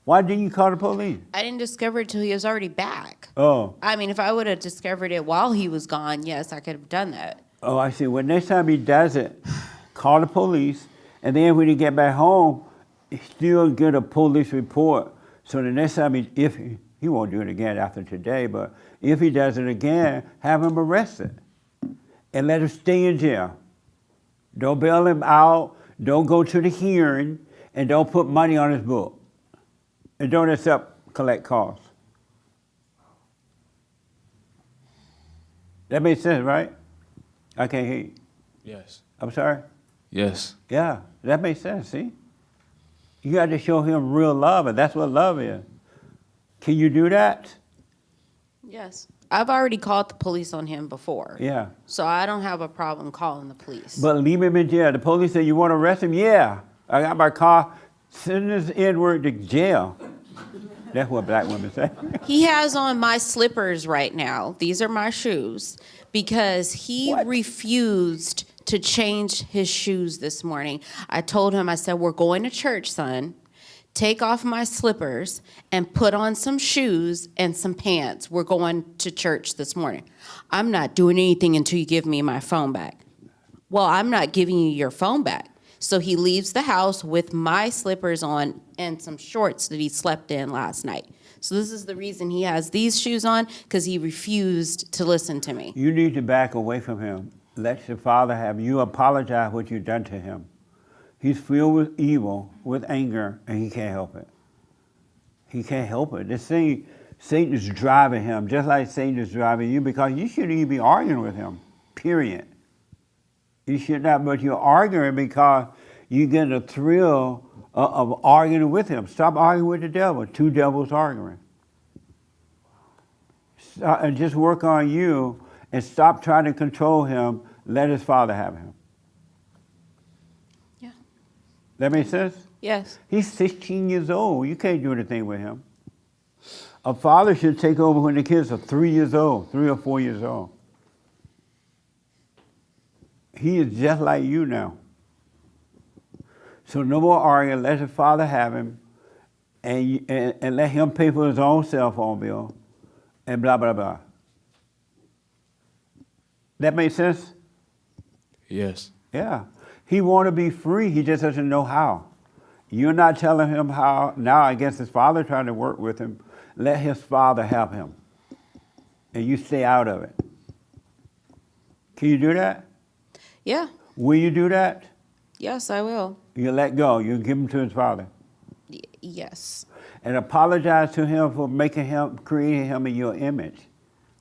Why didn't you call the police? I didn't discover it till he was already back. Oh, I mean, if I would have discovered it while he was gone, yes, I could have done that. oh, I see. Well, next time he does it, call the police. And then when he get back home, still get a police report. So the next time he won't do it again after today, but if he does it again, have him arrested and let him stay in jail. Don't bail him out, don't go to the hearing, and don't put money on his book. And don't collect costs. That makes sense, right? I can't hear you. Yes. I'm sorry? Yes. Yeah, that makes sense, see? You got to show him real love, and that's what love is. Can you do that? Yes. I've already called the police on him before. Yeah. So I don't have a problem calling the police. But leave him in jail. The police say, you want to arrest him? Yeah. I got my car. Send this N-word to jail. That's what black women say. He has on my slippers right now. These are my shoes because he What? refused to change his shoes this morning. I told him, I said, we're going to church, son. Take off my slippers and put on some shoes and some pants. We're going to church this morning. I'm not doing anything until you give me my phone back. Well, I'm not giving you your phone back. So he leaves the house with my slippers on and some shorts that he slept in last night. So this is the reason he has these shoes on, because he refused to listen to me. You need to back away from him. Let your father have you apologize what you've done to him. He's filled with evil, with anger, and he can't help it. He can't help it. This thing, Satan is driving him, just like Satan is driving you, because you shouldn't even be arguing with him, period. You should not, but you're arguing because you get a thrill of arguing with him. Stop arguing with the devil. Two devils arguing. And just work on you and stop trying to control him. Let his father have him. Yeah. That make sense? Yes. He's 16 years old. You can't do anything with him. A father should take over when the kids are 3 years old, 3 or 4 years old. He is just like you now. So no more arguing. Let his father have him, and let him pay for his own cell phone bill, and blah, blah, blah. That makes sense? Yes. Yeah. He want to be free. He just doesn't know how. You're not telling him how. Now I guess his father trying to work with him. Let his father help him. And you stay out of it. Can you do that? Yeah. Will you do that? Yes, I will. You let go. You give him to his father. Yes. And apologize to him for creating him in your image.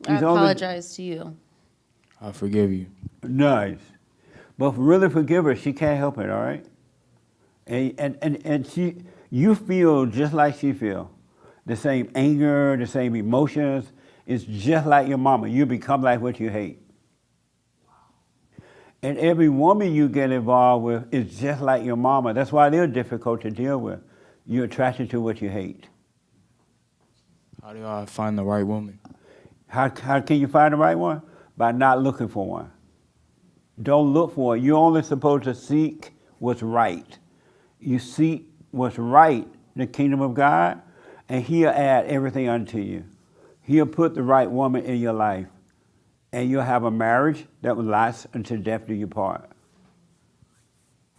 I He's only- apologize to you. I forgive you. Nice. But really forgive her. She can't help it, all right? And you feel just like she feel. The same anger, the same emotions. It's just like your mama. You become like what you hate. And every woman you get involved with is just like your mama. That's why they're difficult to deal with. You're attracted to what you hate. How do I find the right woman? How can you find the right one? By not looking for one. Don't look for it. You're only supposed to seek what's right. You seek what's right, the kingdom of God, and he'll add everything unto you. He'll put the right woman in your life, and you'll have a marriage that will last until death do you part.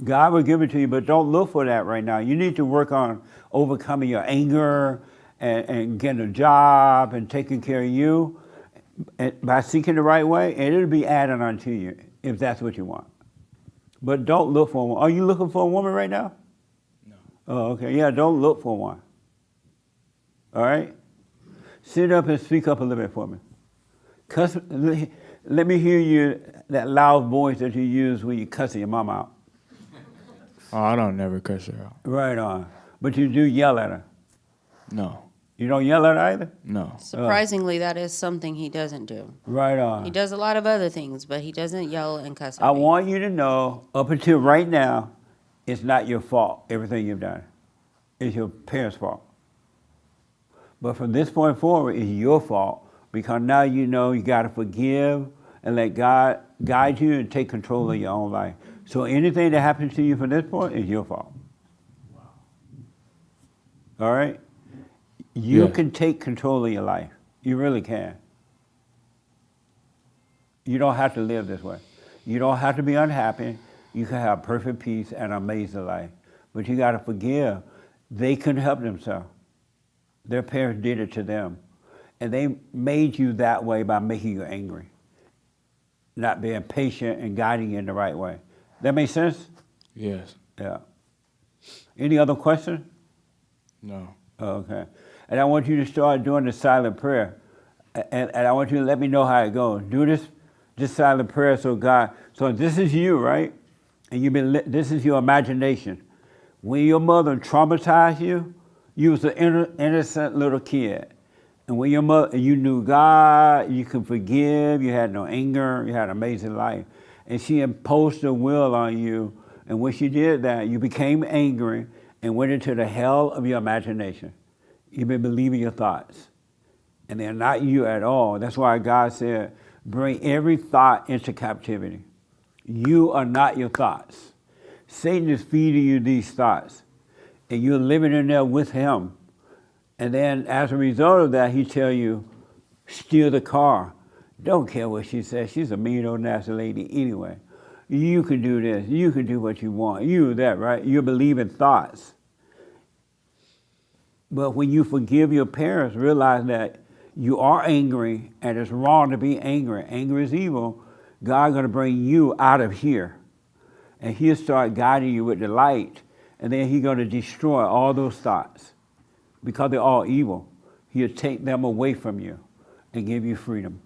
God will give it to you, but don't look for that right now. You need to work on overcoming your anger and getting a job and taking care of you by seeking the right way, and it'll be added unto you if that's what you want. But don't look for one. Are you looking for a woman right now? No. Oh, okay. Yeah, don't look for one. All right? Sit up and speak up a little bit for me. Cuss, let me hear you, that loud voice that you use when you cussing your mom out. Oh, I don't never cuss her out. Right on. But you do yell at her. No. You don't yell at her either? No. Surprisingly, that is something he doesn't do. Right on. He does a lot of other things, but he doesn't yell and cuss at I me. want you to know, up until right now, it's not your fault, everything you've done. It's your parents' fault. But from this point forward, it's your fault, because now you know you got to forgive and let God guide you and take control of your own life. So anything that happens to you from this point is your fault. All right? You Yeah. can take control of your life. You really can. You don't have to live this way. You don't have to be unhappy. You can have perfect peace and amazing life. But you got to forgive. They couldn't help themselves. Their parents did it to them. And they made you that way by making you angry, not being patient and guiding you in the right way. That make sense? Yes. Yeah. Any other questions? No. Oh, okay. And I want you to start doing the silent prayer. And I want you to let me know how it goes. Do this silent prayer so this is you, right? And this is your imagination. When your mother traumatized you, you was an innocent little kid. And when your mother, you knew God, you could forgive, you had no anger, you had an amazing life. And she imposed her will on you. And when she did that, you became angry and went into the hell of your imagination. You've been believing your thoughts. And they're not you at all. That's why God said, bring every thought into captivity. You are not your thoughts. Satan is feeding you these thoughts. And you're living in there with him. And then as a result of that, he tell you, steal the car. Don't care what she says. She's a mean old nasty lady anyway. You can do this. You can do what you want. You that, right? You believe in thoughts. But when you forgive your parents, realize that you are angry and it's wrong to be angry. Anger is evil. God's going to bring you out of here. And he'll start guiding you with the light. And then he's going to destroy all those thoughts. Because they're all evil. He'll take them away from you and give you freedom.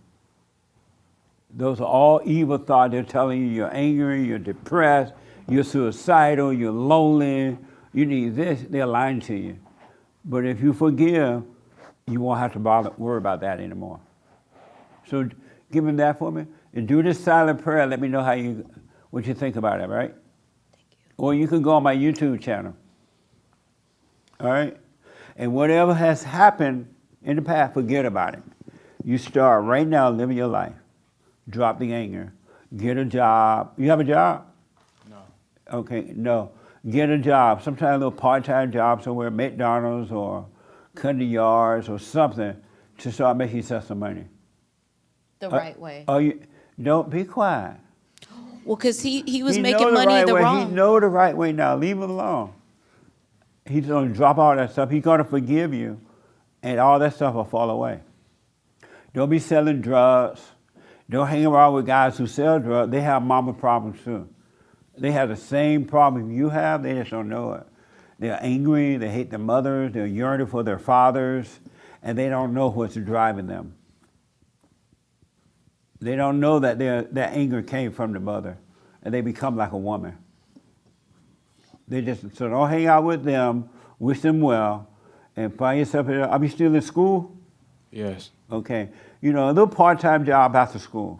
Those are all evil thoughts. They're telling you you're angry, you're depressed, you're suicidal, you're lonely, you need this. They're lying to you. But if you forgive, you won't have to worry about that anymore. So give him that for me. And do this silent prayer. Let me know what you think about it, right? Thank you. Or you can go on my YouTube channel. All right? And whatever has happened in the past, forget about it. You start right now living your life. Drop the anger. Get a job. You have a job? No. Okay, no. Get a job. Sometimes a little part-time job somewhere, McDonald's or cutting the yards or something to start making yourself some money. The right way. Oh, you don't be quiet. Well, because he was He making know the money right the way. wrong. He know the right way now. Leave him alone. He's going to drop all that stuff. He's going to forgive you, and all that stuff will fall away. Don't be selling drugs. Don't hang around with guys who sell drugs. They have mama problems too. They have the same problem you have. They just don't know it. They're angry. They hate their mothers. They're yearning for their fathers, and they don't know what's driving them. They don't know that that anger came from the mother, and they become like a woman. So don't hang out with them, wish them well, and find yourself, are you still in school? Yes. Okay. A little part-time job after school.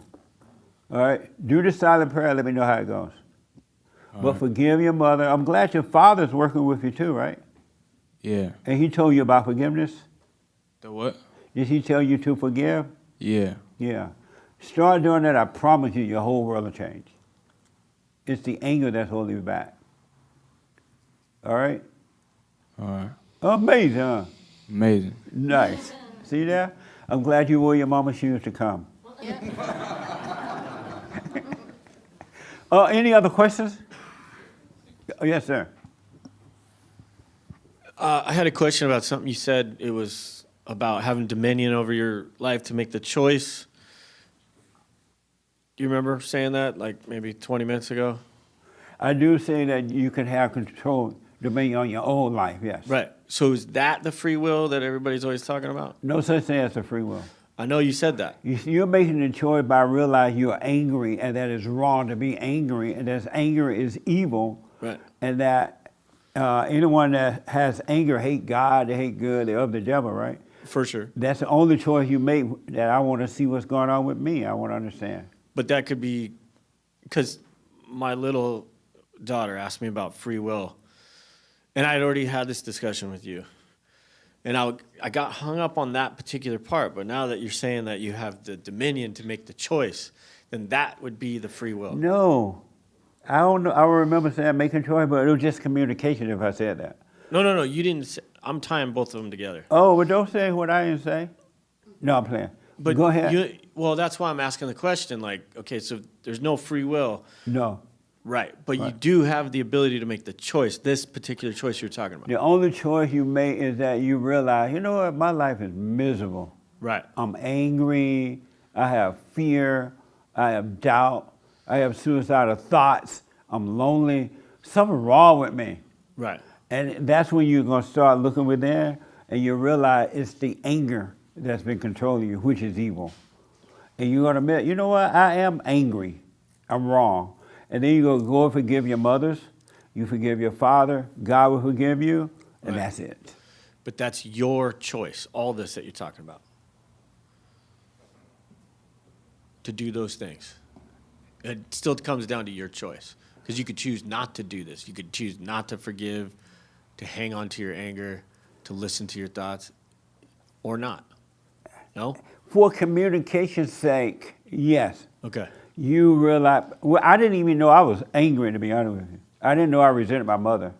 All right? Do the silent prayer, let me know how it goes. But forgive your mother. I'm glad your father's working with you too, right? Yeah. And he told you about forgiveness? The what? Did he tell you to forgive? Yeah. Yeah. Start doing that, I promise you, your whole world will change. It's the anger that's holding you back. All right? All right. Amazing, huh? Amazing. Nice. See there? I'm glad you wore your mama's shoes to come. Any other questions? Oh, yes, sir. I had a question about something you said. It was about having dominion over your life to make the choice. Do you remember saying that, like maybe 20 minutes ago? I do say that you can have control, dominion on your own life, yes. Right. So is that the free will that everybody's always talking about? No such thing as a free will. I know you said that. You're making the choice by realizing you're angry and that it's wrong to be angry and that anger is evil. Right. And that anyone that has anger hate God, they hate good, they're of the devil, right? For sure. That's the only choice you make, that I want to see what's going on with me. I want to understand. But that could be because my little daughter asked me about free will, and I had already had this discussion with you. And I got hung up on that particular part, but now that you're saying that you have the dominion to make the choice, then that would be the free will. No. I don't know. I remember saying make a choice, but it was just communication if I said that. No, you didn't say, I'm tying both of them together. Oh, but don't say what I didn't say. No, I'm playing. But go ahead. Well, that's why I'm asking the question. Like, okay, so there's no free will. No. Right. But you Right. do have the ability to make the choice, this particular choice you're talking about. The only choice you make is that you realize, you know what, my life is miserable. Right. I'm angry, I have fear, I have doubt, I have suicidal thoughts, I'm lonely, something wrong with me. Right. And that's when you're gonna start looking within and you realize it's the anger that's been controlling you, which is evil. And you're gonna admit, you know what, I am angry, I'm wrong. And then you're gonna go and forgive your mothers, you forgive your father, God will forgive you, and Right. that's it. But that's your choice, all this that you're talking about. To do those things. It still comes down to your choice. Because you could choose not to do this. You could choose not to forgive, to hang on to your anger, to listen to your thoughts, or not. No? For communication's sake, yes. Okay. You realize, well, I didn't even know I was angry, to be honest with you. I didn't know I resented my mother.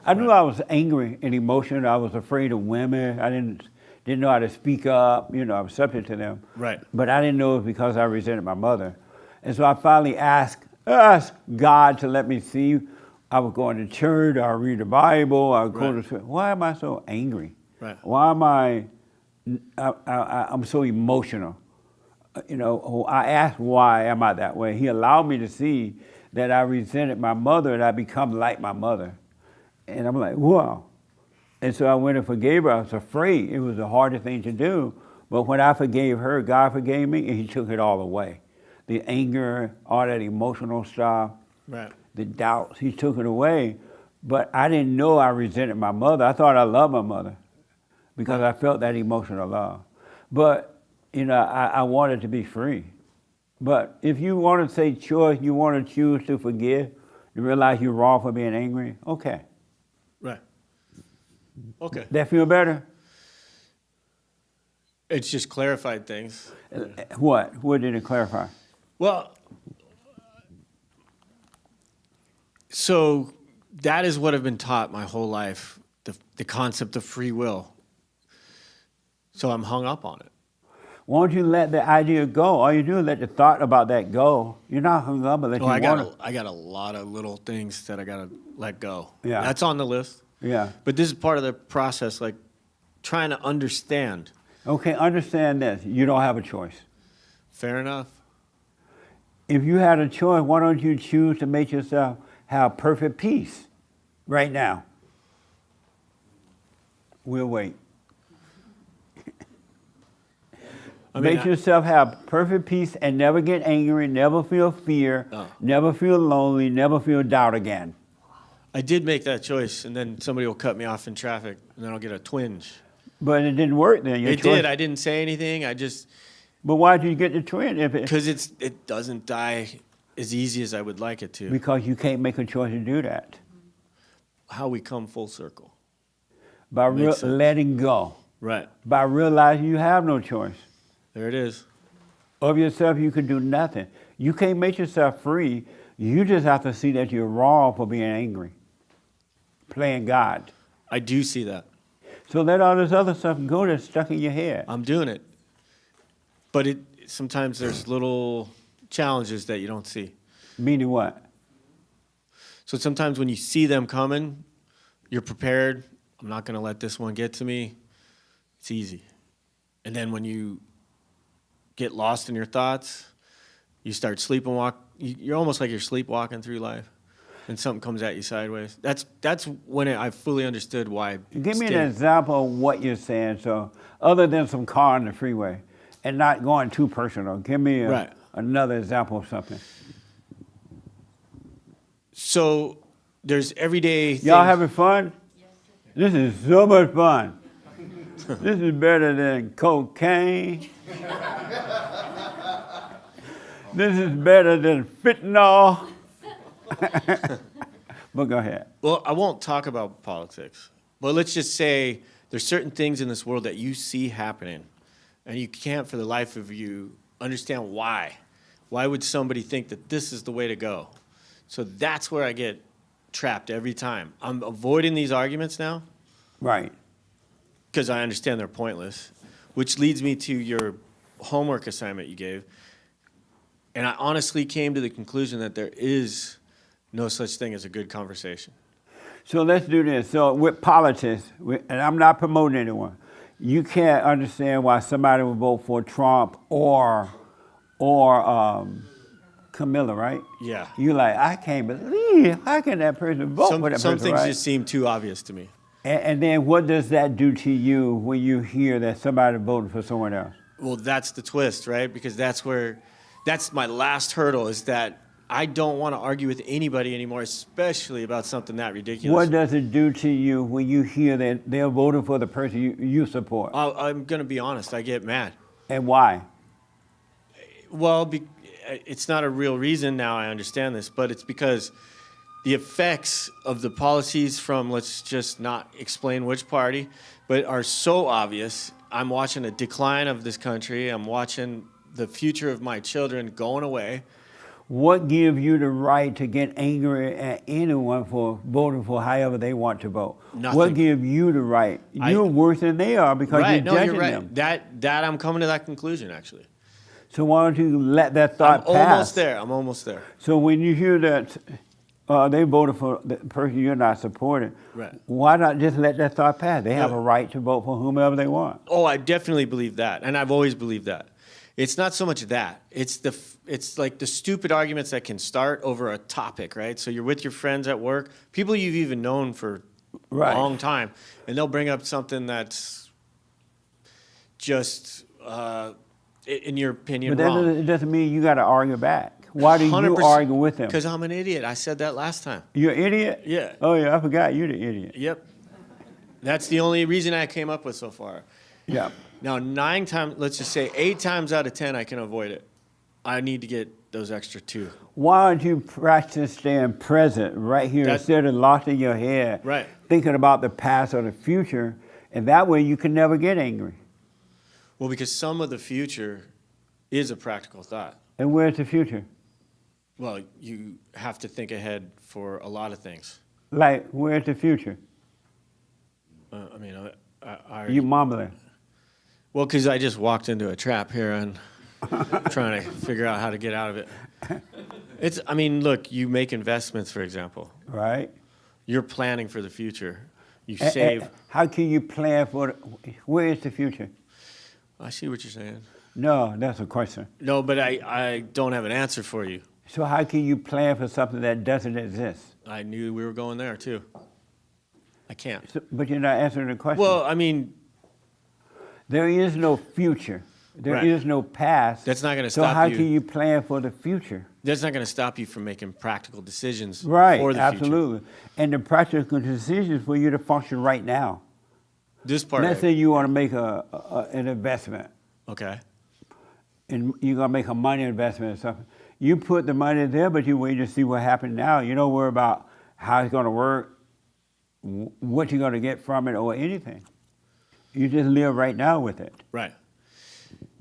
I knew Right. I was angry and emotional. I was afraid of women. I didn't know how to speak up. You know, I was subject to them. Right. But I didn't know it was because I resented my mother. And so I finally asked God to let me see. I was going to church, I would read the Bible, I would go Right. to church. Why am I so angry? Right. Why am I'm so emotional? You know, I asked why am I that way. He allowed me to see that I resented my mother and I become like my mother. And I'm like, wow. And so I went and forgave her. I was afraid. It was the hardest thing to do. But when I forgave her, God forgave me and he took it all away. The anger, all that emotional stuff, Right. the doubts, he took it away. But I didn't know I resented my mother. I thought I loved my mother because I felt that emotional love. But you know, I wanted to be free. But if you want to say choice, you want to choose to forgive, you realize you're wrong for being angry, okay. Right. Okay. That feel better? It's just clarified things. What? What did it clarify? Well, so that is what I've been taught my whole life, the concept of free will. So I'm hung up on it. Why don't you let the idea go? All you do is let the thought about that go. You're not hung up unless Oh, you I want to. got a lot of little things that I got to let go. Yeah. That's on the list. Yeah. But this is part of the process, like trying to understand. Okay, understand this. You don't have a choice. Fair enough. If you had a choice, why don't you choose to make yourself have perfect peace right now? We'll wait. Make yourself have perfect peace and never get angry, never feel fear, never feel lonely, never feel doubt again. I did make that choice, and then somebody will cut me off in traffic, and then I'll get a twinge. But it didn't work then. Your It choice. did. I didn't say anything. I just But why did you get the twin? If it, because it doesn't die as easy as I would like it to. because you can't make a choice to do that. How we come full circle. By Makes sense. letting go. Right. By realizing you have no choice. There it is. Of yourself, you can do nothing. You can't make yourself free. You just have to see that you're wrong for being angry. Playing God. I do see that. So let all this other stuff go that's stuck in your head. I'm doing it. But sometimes there's little challenges that you don't see. Meaning what? So sometimes when you see them coming, you're prepared. I'm not going to let this one get to me. It's easy. And then when you get lost in your thoughts, you start you're almost like you're sleepwalking through life, and something comes at you sideways. That's when I fully understood why. Give me an example of what you're saying. So, other than some car on the freeway, and not going too personal, give me another example of something. So there's everyday things. Y'all having fun? This is so much fun. This is better than cocaine. This is better than fentanyl. But go ahead. Well, I won't talk about politics, but let's just say there's certain things in this world that you see happening, and you can't for the life of you understand why. Why would somebody think that this is the way to go? So that's where I get trapped every time. I'm avoiding these arguments now Right. because I understand they're pointless, which leads me to your homework assignment you gave. And I honestly came to the conclusion that there is no such thing as a good conversation. So let's do this. So with politics, and I'm not promoting anyone, you can't understand why somebody would vote for Trump or Camilla, right? Yeah. You like, I can't believe, how can that person vote for that Some person, things right? just seem too obvious to me. And then what does that do to you when you hear that somebody voted for someone else? Well, that's the twist, right? Because that's my last hurdle is that I don't want to argue with anybody anymore, especially about something that ridiculous. What does it do to you when you hear that they're voting for the person you support? I'm going to be honest, I get mad. And why? Well, it's not a real reason now, I understand this, but it's because the effects of the policies from, let's just not explain which party, but are so obvious. I'm watching a decline of this country. I'm watching the future of my children going away. What gives you the right to get angry at anyone for voting for however they want to vote? Nothing. What gives you the right? You're worse than they are because Right, you're no, judging you're right. them. That I'm coming to that conclusion, actually. So why don't you let that thought I'm pass? I'm almost there. So when you hear that they voted for the person you're not supporting, Right. why not just let that thought pass? They have a right to vote for whomever they want. Oh, I definitely believe that, and I've always believed that. It's not so much that. It's like the stupid arguments that can start over a topic, right? So you're with your friends at work, people you've even known for Right. a long time, and they'll bring up something that's just, in your opinion, But wrong. it doesn't mean you got to argue back. Why do you 100%, argue with them? Because I'm an idiot. I said that last time. You're an idiot? Yeah. Oh, yeah, I forgot you're the idiot. Yep. That's the only reason I came up with so far. Yeah. Now, 9 times, let's just say 8 times out of 10, I can avoid it. I need to get those extra 2. Why don't you practice staying present right here instead of lost in your head, Right. thinking about the past or the future, and that way you can never get angry. Well, because some of the future is a practical thought. And where's the future? Well, you have to think ahead for a lot of things. Like, where's the future? I mean, You mumbling. well, because I just walked into a trap here and trying to figure out how to get out of it. I mean, look, you make investments, for example. Right? You're planning for the future. You And save. how can you plan for where is the future? I see what you're saying. No, that's a question. No, but I don't have an answer for you. So how can you plan for something that doesn't exist? I knew we were going there, too. I can't. So, but you're not answering the question. Well, I mean, there is no future. There is Right. no past. That's not gonna So stop how you. can you plan for the future? that's not going to stop you from making practical decisions Right, for the absolutely. And the practical decisions for you to function right now. future. This part, Let's say you want to make an investment, okay. and you're going to make a money investment or something. You put the money there, but you wait to see what happens now. You don't worry about how it's going to work, what you're going to get from it, or anything. You just live right now with it. Right.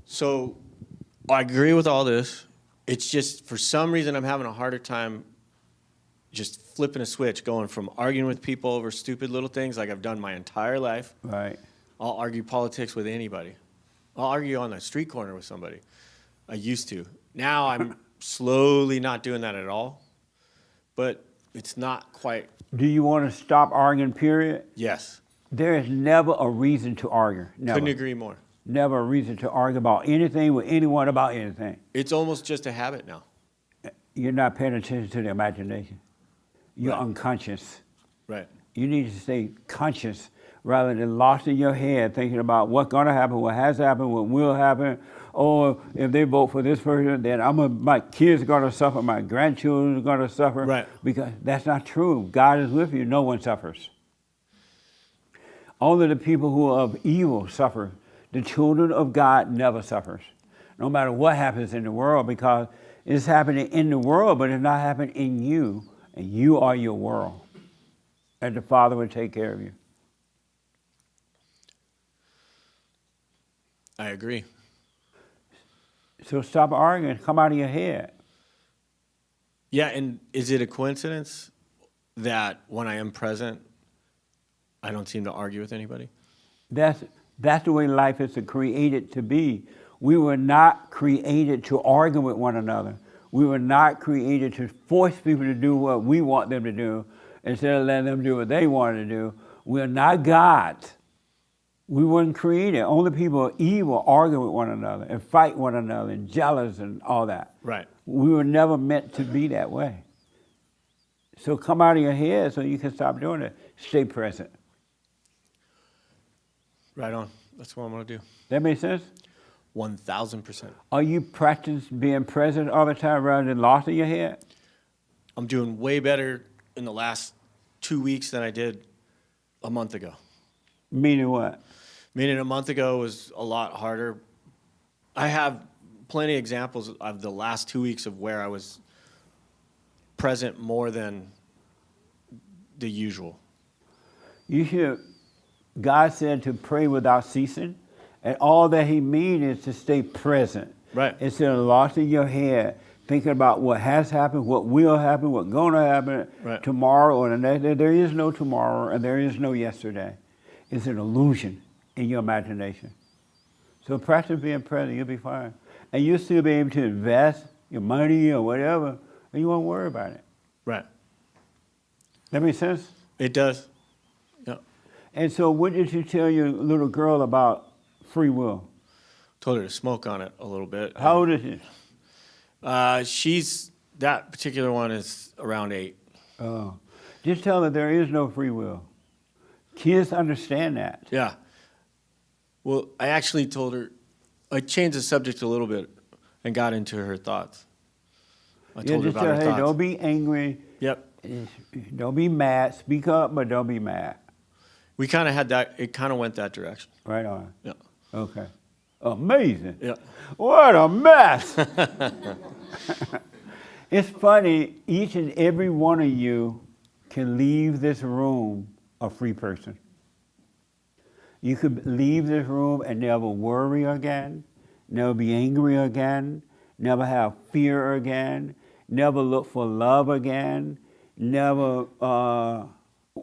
So I agree with all this. It's just for some reason I'm having a harder time just flipping a switch, going from arguing with people over stupid little things like I've done my entire life. Right. I'll argue politics with anybody. I'll argue on the street corner with somebody. I used to. Now I'm slowly not doing that at all. But it's not quite. Do you want to stop arguing, period? Yes. There is never a reason to argue. Never. Couldn't agree more. Never a reason to argue about anything with anyone about anything. It's almost just a habit now. You're not paying attention to the imagination. You're Right. unconscious. Right. You need to stay conscious rather than lost in your head thinking about what's going to happen, what has happened, what will happen. Or if they vote for this person, then my kids are going to suffer, my grandchildren are going to suffer. Right. Because that's not true. God is with you. No one suffers. Only the people who are of evil suffer. The children of God never suffers, no matter what happens in the world, because it's happening in the world, but it's not happening in you, and you are your world. And the Father will take care of you. I agree. So stop arguing, come out of your head. Yeah, and is it a coincidence that when I am present, I don't seem to argue with anybody? That's the way life is created to be. We were not created to argue with one another. We were not created to force people to do what we want them to do instead of letting them do what they want to do. We're not God. We weren't created. Only people are evil argue with one another and fight one another and jealous and all that. Right. We were never meant to be that way. So come out of your head so you can stop doing it. Stay present. Right on. That's what I'm going to do. That make sense? 1,000%. Are you practicing being present all the time rather than lost in your head? I'm doing way better in the last 2 weeks than I did a month ago. Meaning what? Meaning a month ago was a lot harder. I have plenty of examples of the last 2 weeks of where I was present more than the usual. You should, God said to pray without ceasing, and all that he means is to stay present. Right. Instead of lost in your head, thinking about what has happened, what will happen, what's going to happen Right. tomorrow or the next day. There is no tomorrow and there is no yesterday. It's an illusion in your imagination. So practice being present, you'll be fine. And you'll still be able to invest your money or whatever, and you won't worry about it. Right. That makes sense? It does. Yeah. And so what did you tell your little girl about free will? Told her to smoke on it a little bit. How old is she? That particular one is around 8. Oh. Just tell her there is no free will. Kids understand that. Yeah. Well, I actually told her, I changed the subject a little bit and got into her thoughts. I told her Just about tell her her, hey, thoughts. don't be angry. Yep. Don't be mad. Speak up, but don't be mad. We kind of had that, it kind of went that direction. Right on. Yeah. Okay. Amazing. Yeah. What a mess. It's funny, each and every one of you can leave this room a free person. You could leave this room and never worry again, never be angry again, never have fear again, never look for love again, never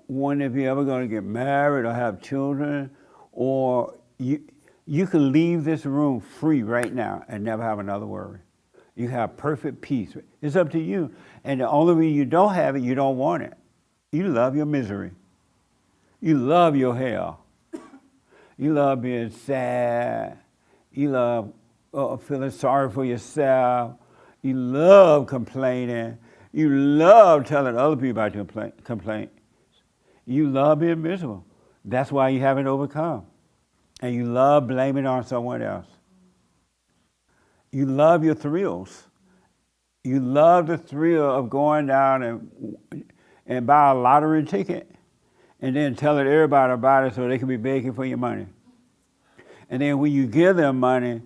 wonder if you're ever going to get married or have children, or you can leave this room free right now and never have another worry. You have perfect peace. It's up to you. And the only reason you don't have it, you don't want it. You love your misery. You love your hell. You love being sad. You love feeling sorry for yourself. You love complaining. You love telling other people about your complaint. You love being miserable. That's why you haven't overcome. And you love blaming on someone else. You love your thrills. You love the thrill of going down and buy a lottery ticket and then telling everybody about it so they can be begging for your money. And then when you give them money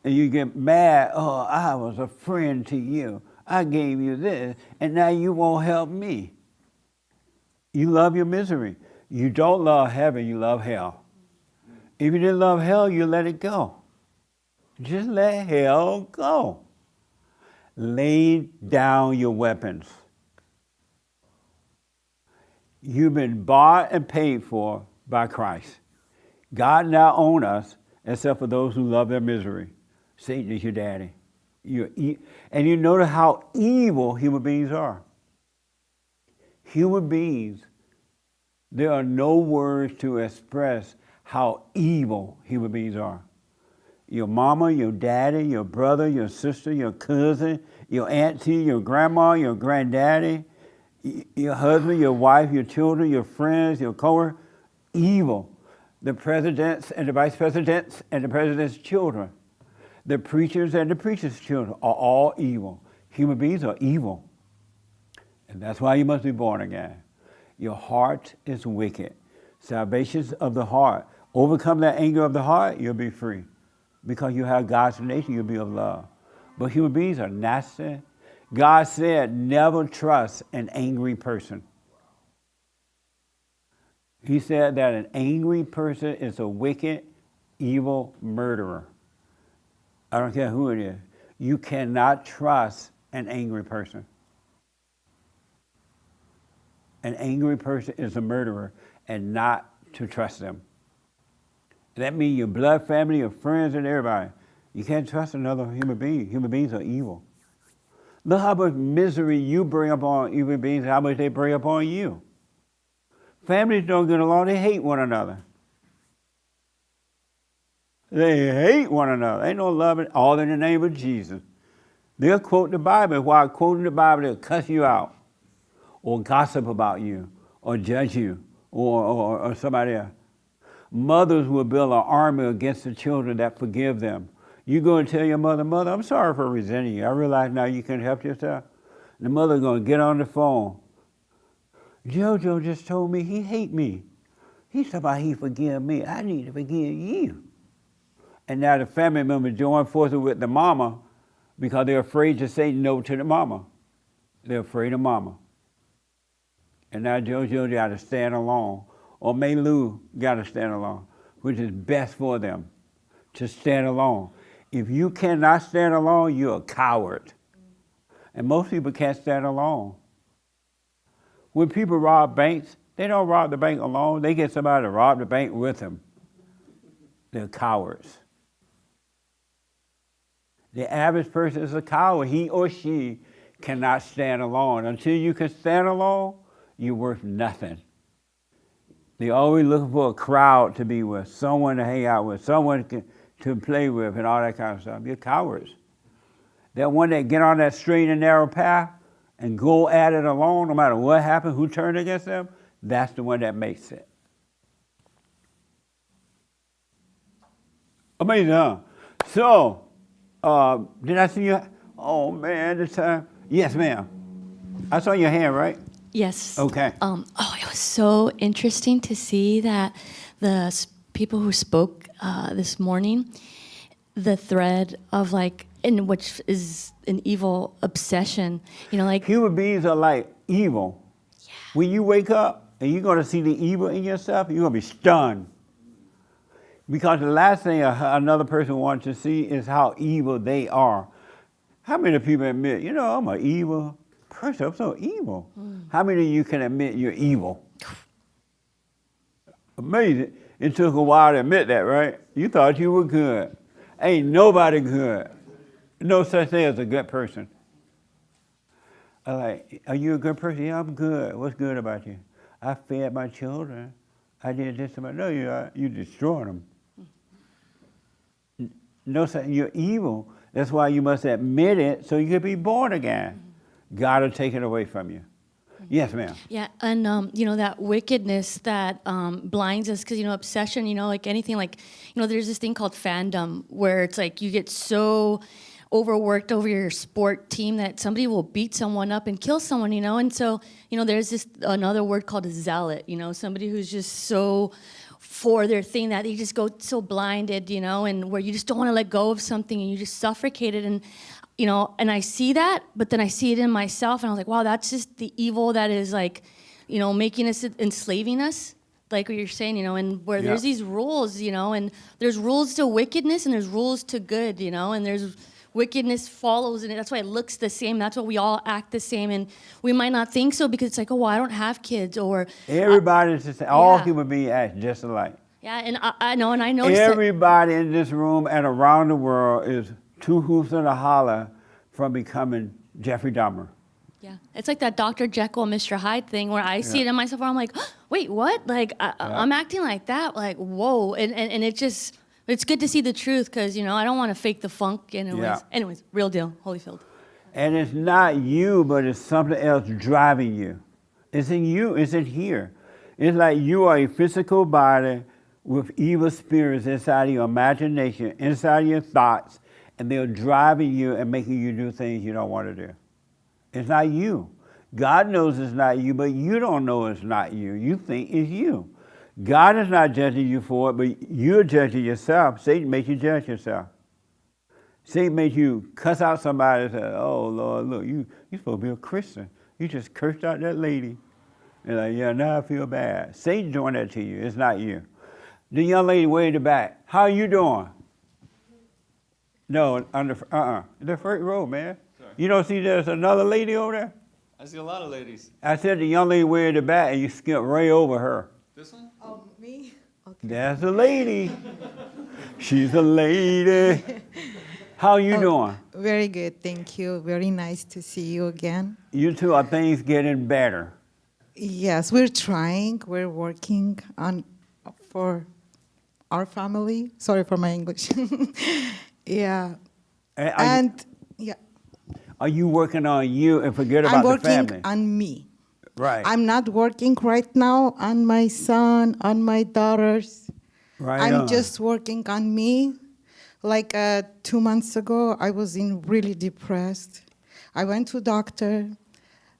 and you get mad, oh, I was a friend to you. I gave you this, and now you won't help me. You love your misery. You don't love heaven, you love hell. If you didn't love hell, you let it go. Just let hell go. Lay down your weapons. You've been bought and paid for by Christ. God now owns us, except for those who love their misery. Satan is your daddy. And you notice how evil human beings are. Human beings, there are no words to express how evil human beings are. Your mama, your daddy, your brother, your sister, your cousin, your auntie, your grandma, your granddaddy, your husband, your wife, your children, your friends, your coworkers, evil. The presidents and the vice presidents and the president's children, the preachers and the preacher's children are all evil. Human beings are evil. And that's why you must be born again. Your heart is wicked. Salvation of the heart. Overcome that anger of the heart, you'll be free. Because you have God's nature, you'll be of love. But human beings are nasty. God said, never trust an angry person. He said that an angry person is a wicked, evil murderer. I don't care who it is. You cannot trust an angry person. An angry person is a murderer, and not to trust them. That means your blood family, your friends, and everybody. You can't trust another human being. Human beings are evil. Look how much misery you bring upon human beings, how much they bring upon you. Families don't get along, they hate one another. They hate one another. Ain't no love, all in the name of Jesus. They'll quote the Bible. While quoting the Bible, they'll cuss you out, or gossip about you, or judge you, or somebody else. Mothers will build an army against the children that forgive them. You go and tell your mother, Mother, I'm sorry for resenting you. I realize now you can't help yourself. The mother's going to get on the phone. JoJo just told me he hate me. He said about he forgive me. I need to forgive you. And now the family members join forces with the mama because they're afraid to say no to the mama. They're afraid of mama. And now JoJo got to stand alone. Or Maylou got to stand alone, which is best for them, to stand alone. If you cannot stand alone, you're a coward. And most people can't stand alone. When people rob banks, they don't rob the bank alone. They get somebody to rob the bank with them. They're cowards. The average person is a coward. He or she cannot stand alone. Until you can stand alone, you're worth nothing. They're always looking for a crowd to be with, someone to hang out with, someone to play with, and all that kind of stuff. You're cowards. That one that get on that straight and narrow path and go at it alone, no matter what happens, who turned against them, that's the one that makes it. Amazing, huh? So, did I see you? Oh, man, this time. Yes, ma'am. I saw your hand, right? Yes. Okay. It was so interesting to see that people who spoke this morning, the thread of in which is an evil obsession, human beings are like evil. Yeah. When you wake up and you're going to see the evil in yourself, you're going to be stunned. Because the last thing another person wants to see is how evil they are. How many people admit, I'm an evil person, I'm so evil. How many of you can admit you're evil? Amazing. It took a while to admit that, right? You thought you were good. Ain't nobody good. No such thing as a good person. I'm like, are you a good person? Yeah, I'm good. What's good about you? I fed my children. I did this to my... No, you destroyed them. No, you're evil. That's why you must admit it so you can be born again. God will take it away from you. Yes, ma'am. Yeah, and that wickedness that blinds us, because obsession, like anything, there's this thing called fandom where it's like you get so overworked over your sport team that somebody will beat someone up and kill someone, and so there's this another word called a zealot, somebody who's just so for their thing that you just go so blinded, and where you just don't want to let go of something and you just suffocate it. And and I see that, but then I see it in myself, and I was like, wow, that's just the evil that is making us, enslaving us, like what you're saying, and where there's these rules, and there's rules to wickedness and there's rules to good, and there's wickedness follows in it. That's why it looks the same. That's why we all act the same. And we might not think so because it's like, oh, well, I don't have kids, or Everybody's just, all Yeah. human beings act just alike. yeah. And I know, and I noticed that. Everybody in this room and around the world is two hoops and a holler from becoming Jeffrey Dahmer. Yeah, it's like that Dr. Jekyll, Mr. Hyde thing where I see it in myself where I'm like, wait, what? Like, I'm acting like that? Like, whoa. And it just, it's good to see the truth because, you know, I don't want to fake the funk. Anyways, real deal, Holyfield. And it's not you, but it's something else driving you. It's in you, it's in here. It's like you are a physical body with evil spirits inside of your imagination, inside of your thoughts, and they're driving you and making you do things you don't want to do. It's not you. God knows it's not you, but you don't know it's not you. You think it's you. God is not judging you for it, but you're judging yourself. Satan makes you judge yourself. Satan makes you cuss out somebody and say, oh, Lord, look, you're supposed to be a Christian. You just cursed out that lady. And like, yeah, now I feel bad. Satan's doing that to you. It's not you. The young lady way in the back, how are you doing? No, the first row, man. Sorry. You don't see there's another lady over there? I see a lot of ladies. I said the young lady way in the back, and you skipped right over her. This one? Oh, me? Okay. That's a lady. She's a lady. How you doing? Very good, thank you. Very nice to see you again. You too. Are things getting better? Yes, we're trying. We're working on for our family. Sorry for my English. Yeah. Yeah. Are you working on you and forget about I'm the working family? on me. Right. I'm not working right now on my son, on my daughters. Right I'm on. just working on me. Like 2 months ago, I was really depressed. I went to doctor.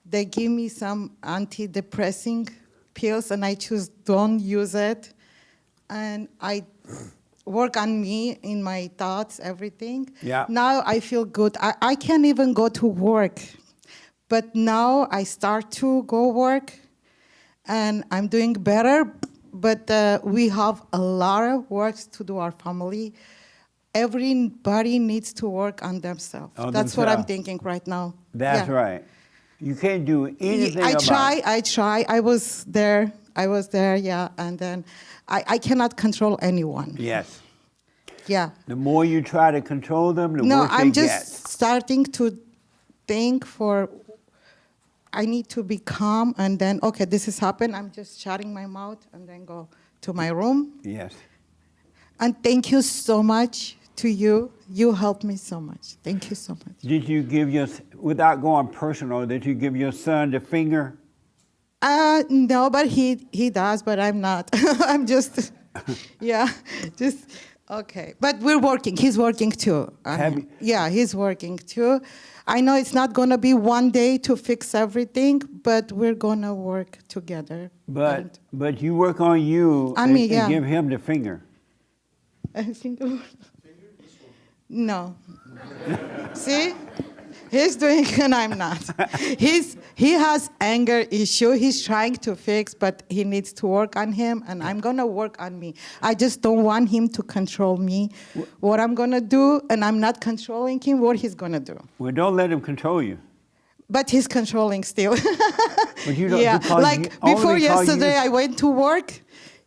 They give me some antidepressant pills, and I choose don't use it. And I work on me in my thoughts, everything. Yeah. Now I feel good. I can't even go to work. But now I start to go work, and I'm doing better. But we have a lot of work to do, our family. Everybody needs to work on themselves. That's what I'm thinking right now. That's right. You can't do anything I about try. I was there, yeah. And then I cannot control anyone. Yes. Yeah. The more you try to control them, the No, worse I'm they just starting to think I need to be calm, and then, okay, this has happened. I'm just shutting my mouth and then go to my room. get. Yes. And thank you so much to you. You helped me so much. Thank you so much. Did you give without going personal, did you give your son the finger? No, but he does, but I'm not. I'm just, yeah, just, okay. But we're working. He's working too. Yeah, he's working too. I know it's not going to be one day to fix everything, but we're going to work together. But you work on you On me, yeah. and give him the finger. No. See? He's doing and I'm not. He has anger issue. He's trying to fix, but he needs to work on him, and I'm going to work on me. I just don't want him to control me, what I'm going to do, and I'm not controlling him, what he's going to do. Well, don't let him control you. But he's controlling still. But you don't, Yeah, like before yesterday, I went to work.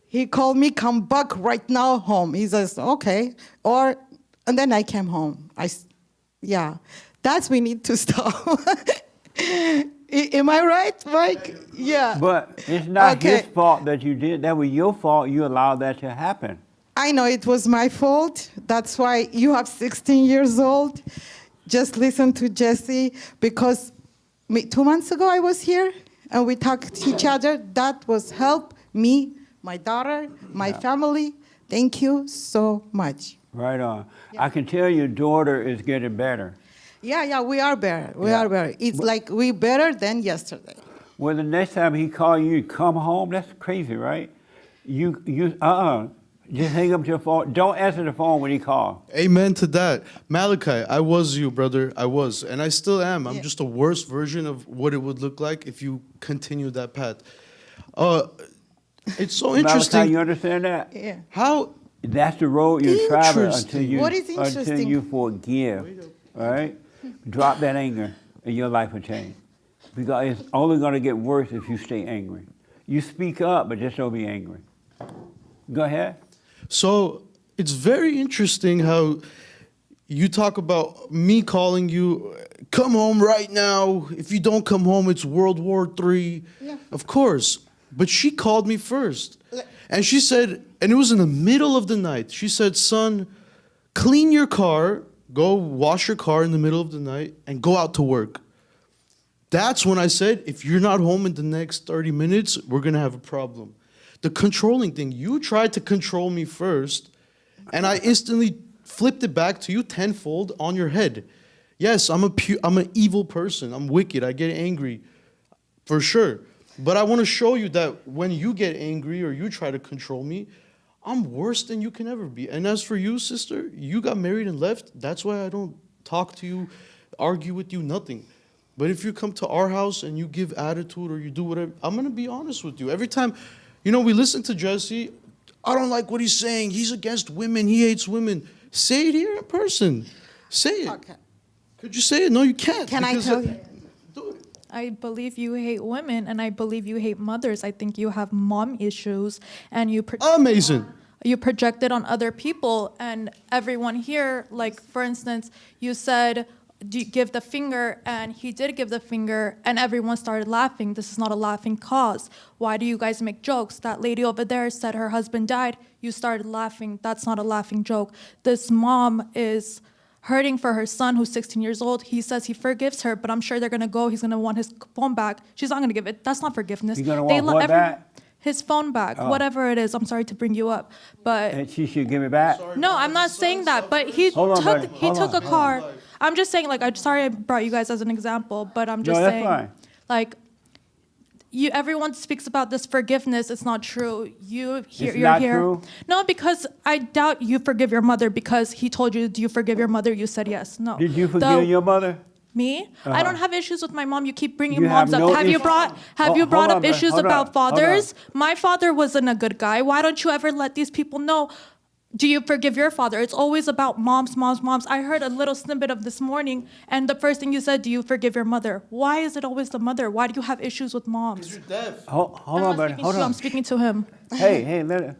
He called me, come back right now home. He says, okay. And then I came home. Yeah. That's we need to stop. Am I right, Mike? Yeah. But it's not his fault that you did. That was your fault. You allowed that to happen. I know it was my fault. That's why you have 16 years old. Just listen to Jesse, because 2 months ago I was here and we talked to each other. That was help me, my daughter, my family. Thank you so much. Right on. Yeah. I can tell your daughter is getting better. Yeah, we are better. We are better. It's like we better than yesterday. Well, the next time he call you, come home. That's crazy, right? Just hang up your phone. Don't answer the phone when he calls. Amen to that. Malachi, I was you, brother. I was. And I still am. I'm just a worse version of what it would look like if you continue that path. It's so interesting. Malachi, you understand that? Yeah. How? That's the road you travel Interesting. What is interesting? until you forgive. all right? Drop that anger and your life will change. Because it's only going to get worse if you stay angry. You speak up, but just don't be angry. Go ahead. So it's very interesting how you talk about me calling you, come home right now. If you don't come home, it's World War III. Yeah. Of course. But she called me first. And she said, and it was in the middle of the night, she said, son, clean your car, go wash your car in the middle of the night, and go out to work. That's when I said, if you're not home in the next 30 minutes, we're going to have a problem. The controlling thing, you tried to control me first, and I instantly flipped it back to you tenfold on your head. Yes, I'm an evil person. I'm wicked. I get angry, for sure. But I want to show you that when you get angry or you try to control me, I'm worse than you can ever be. And as for you, sister, you got married and left. That's why I don't talk to you, argue with you, nothing. But if you come to our house and you give attitude or you do whatever, I'm going to be honest with you. Every time, we listen to Jesse, I don't like what he's saying. He's against women. He hates women. Say it here in person. Say it. Okay. Could you say it? No, you can't. Can I because tell you? Do it. I believe you hate women, and I believe you hate mothers. I think you have mom issues, and Amazing. you project it on other people, and everyone here, like, for instance, you said, do you give the finger, and he did give the finger, and everyone started laughing. This is not a laughing cause. Why do you guys make jokes? That lady over there said her husband died. You started laughing. That's not a laughing joke. This mom is hurting for her son who's 16 years old. He says he forgives her, but I'm sure they're gonna go. He's gonna want his phone back. She's not gonna give it. That's not forgiveness. He's gonna want what back? His phone back, whatever it is. I'm sorry to bring you up, but And she should give it back. no, I'm not saying that. But he Hold on, buddy. took a car. I'm just saying, like, I'm sorry I brought you guys as an example, but I'm just No, that's saying, fine. like, everyone speaks about this forgiveness. It's not true. You're It's here. not true? No, because I doubt you forgive your mother because he told you, do you forgive your mother? You said yes. No. Did you forgive your mother? Me? I don't have issues with my mom. You keep bringing You have moms up. no Have you issue- brought Hold brought on, up man. issues Hold on. about Hold on. fathers? My father wasn't a good guy. Why don't you ever let these people know? Do you forgive your father? It's always about moms, moms, moms. I heard a little snippet of this morning, and the first thing you said, do you forgive your mother? Why is it always the mother? Why do you have issues with moms? You're deaf. Hold I'm on, not buddy. speaking Hold to you, I'm on. speaking to him. Hey, let it.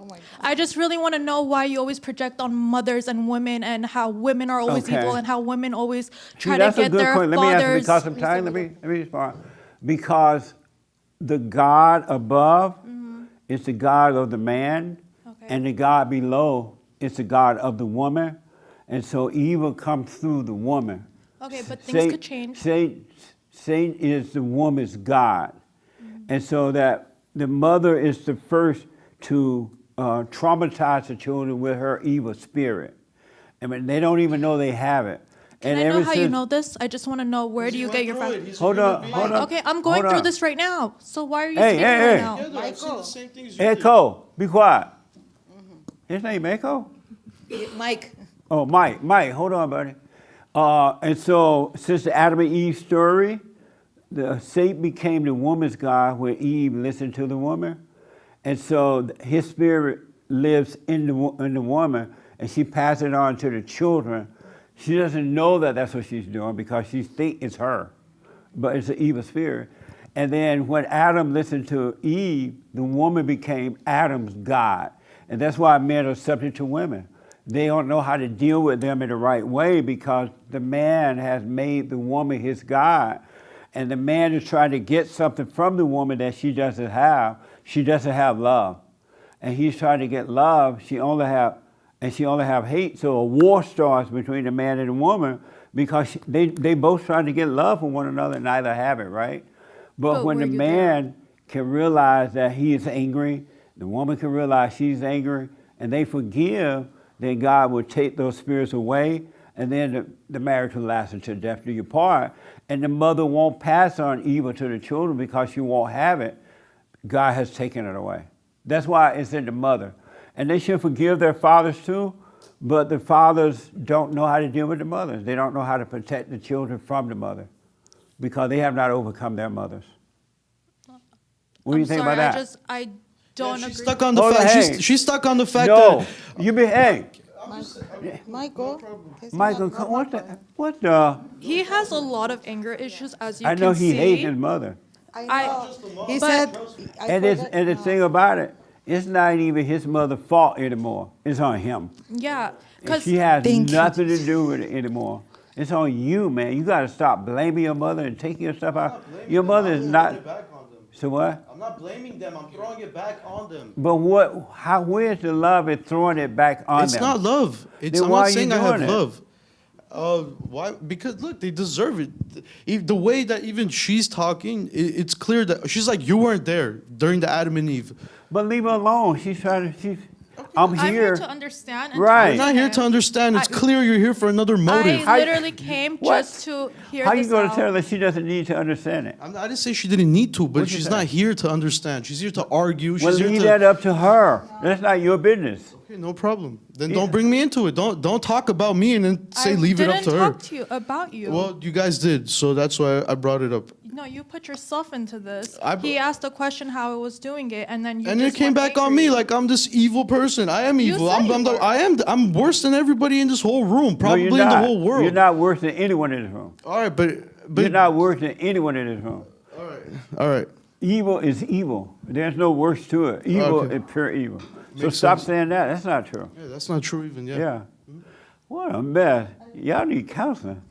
Oh my God. I just really want to know why you always project on mothers and women and how women are always Okay. evil and how women always try See, to that's a get good their point. Let me answer fathers. because of time. Let me respond. Because the God above is the God of the man, Okay. and the God below is the God of the woman, and so evil comes through the woman. Okay, but things could change. Satan is the woman's God, and so that the mother is the first to traumatize the children with her evil spirit. I mean, they don't even know they have it. Can I know how you know this? I just want to know, where do you get your facts? Hold on. Okay, I'm going Hold through on. this right now. So why are you Hey, speaking hey, right hey. now? Together, I've seen the same things you do. Echo, be quiet. His name Echo? Mike. Oh, Mike, hold on, buddy. And so, since the Adam and Eve story, Satan became the woman's God where Eve listened to the woman. And so his spirit lives in the woman, and she passes it on to the children. She doesn't know that that's what she's doing because she thinks it's her, but it's an evil spirit. And then when Adam listened to Eve, the woman became Adam's God. And that's why men are subject to women. They don't know how to deal with them in the right way because the man has made the woman his God. And the man is trying to get something from the woman that she doesn't have. She doesn't have love. And he's trying to get love. She only have hate. So a war starts between the man and the woman because they both trying to get love from one another and neither have it, right? But when were the you man can realize that he is angry, the woman can realize she's angry, and they forgive, then God will take those spirits away, and then the marriage will last until death do you part. And the mother won't pass on evil to the children because she won't have it. God has taken it away. That's why it's in the mother. And they should forgive their fathers too, but the fathers don't know how to deal with the mothers. They don't know how to protect the children from the mother because they have not overcome their mothers. What do you think about that? I don't She's agree. stuck on the Hold on, fact. hey. She's stuck on the fact No, that you be, hey, Michael. Michael, what the? He has a lot of anger issues, as you I can know he see. hates his mother. He But- said, And the thing about it, it's not even his mother's fault anymore. It's on him. Yeah, And because she has Thank you. nothing to do with it anymore. It's on you, man. You got to stop blaming your mother and taking your stuff out. Your mother is not. So what? I'm not blaming them. I'm throwing it back on them. But what? How? Where's the love in throwing it back on It's them? not love. It's, Then I'm why not are you saying I have doing it? love. Why? Because look, they deserve it. The way that even she's talking, it's clear that she's like, you weren't there during the Adam and Eve. But leave her alone. She's trying to. I'm I'm here. here to understand. And Right. You're not here to understand. It's clear you're here for another motive. I literally came What? just to hear How this you going to out. tell her she doesn't need to understand it? I didn't say she didn't need to, but What'd you she's say? not here to understand. She's here to argue. She's Well, here leave to. that up to her. That's not your business. Okay, no problem. Then don't bring me into it. Don't talk about me and then say I leave it up to didn't her. talk to you about you. Well, you guys did, so that's why I brought it up. No, you put yourself into this. I- He asked a question how I was doing it, and then you And it just came went back on me angry. like I'm this evil person. I am You evil. said you were. I'm worse than everybody in this whole room, No, probably you're in the not. whole world. You're not worse than anyone in this room. All right, but You're not worse than anyone in this room. all right. Evil is evil. There's no worse to it. Evil Okay. is pure evil. So Makes stop sense. saying that. That's not true. Yeah, that's not true even. Yeah. Yeah. What a mess. Y'all need counseling.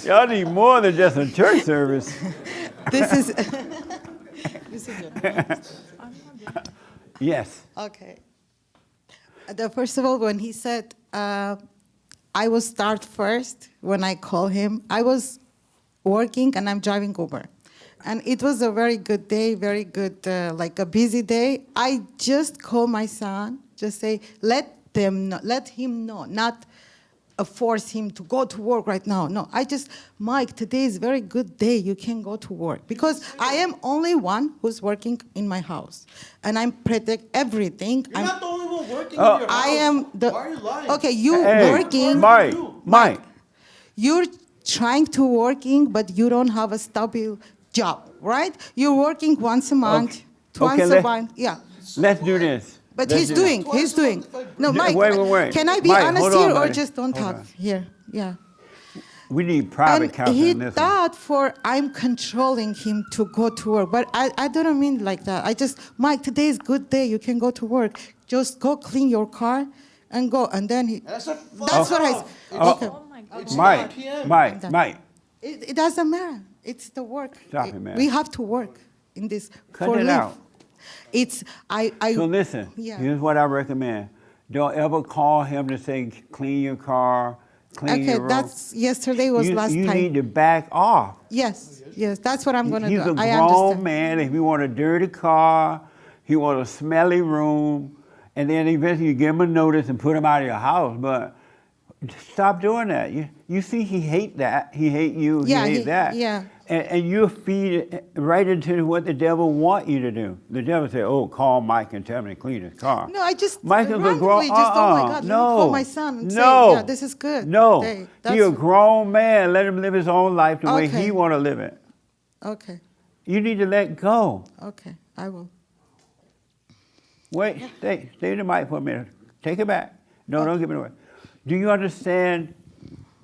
Y'all need more than just a church service. this is. This is your- Yes. Okay. First of all, when he said, I will start first when I call him, I was working and I'm driving Uber. And it was a very good day, very good, like a busy day. I just call my son, just say, let him know, not force him to go to work right now. No, I just, Mike, today is a very good day. You can go to work. Because I am only one who's working in my house. And I'm protect everything. You're not the only one working Oh. in your house. I am the. Why are you lying? Okay, you Hey, working. Mike. You're trying to working, but you don't have a stable job, right? You're working once a month, twice a month. Yeah. Let's do this. But Let's he's do doing. He's doing. No, Mike. Wait. Can I be Mike, honest hold on, here, or buddy. just don't Hold talk on. here? Yeah. We need private And counseling. he in this one. thought for I'm controlling him to go to work, but I don't mean like that. I just, Mike, today is good day. You can go to work. Just go clean your car and go. And then he. That's what I. Okay. Oh my God. Mike. It doesn't matter. It's the work. Stop it, man. We have to work in this Cut for it live. out. It's I. So listen, Yeah. here's what I recommend. Don't ever call him to say clean your car, clean Okay, your room. that's yesterday was last you time. need to back off. Yes, that's what I'm gonna He's do. a I grown understand. man. If he want a dirty car, he want a smelly room, and then eventually you give him a notice and put him out of your house. But stop doing that. You see, he hate that. He hate you. Yeah, he hate that. yeah. And you feed it right into what the devil want you to do. The devil say, "Oh, call Mike and tell him to clean his car." No, I just Michael's a randomly grown. just oh my God, let me no, call my son and say, no, yeah, this is good. No, Hey, he a grown man. Let him live his own life the way Okay. he want to live it. Okay, You need to let go. okay, I will. Wait, stay in the mic for a minute. Take it back. No, don't give it away. Do you understand?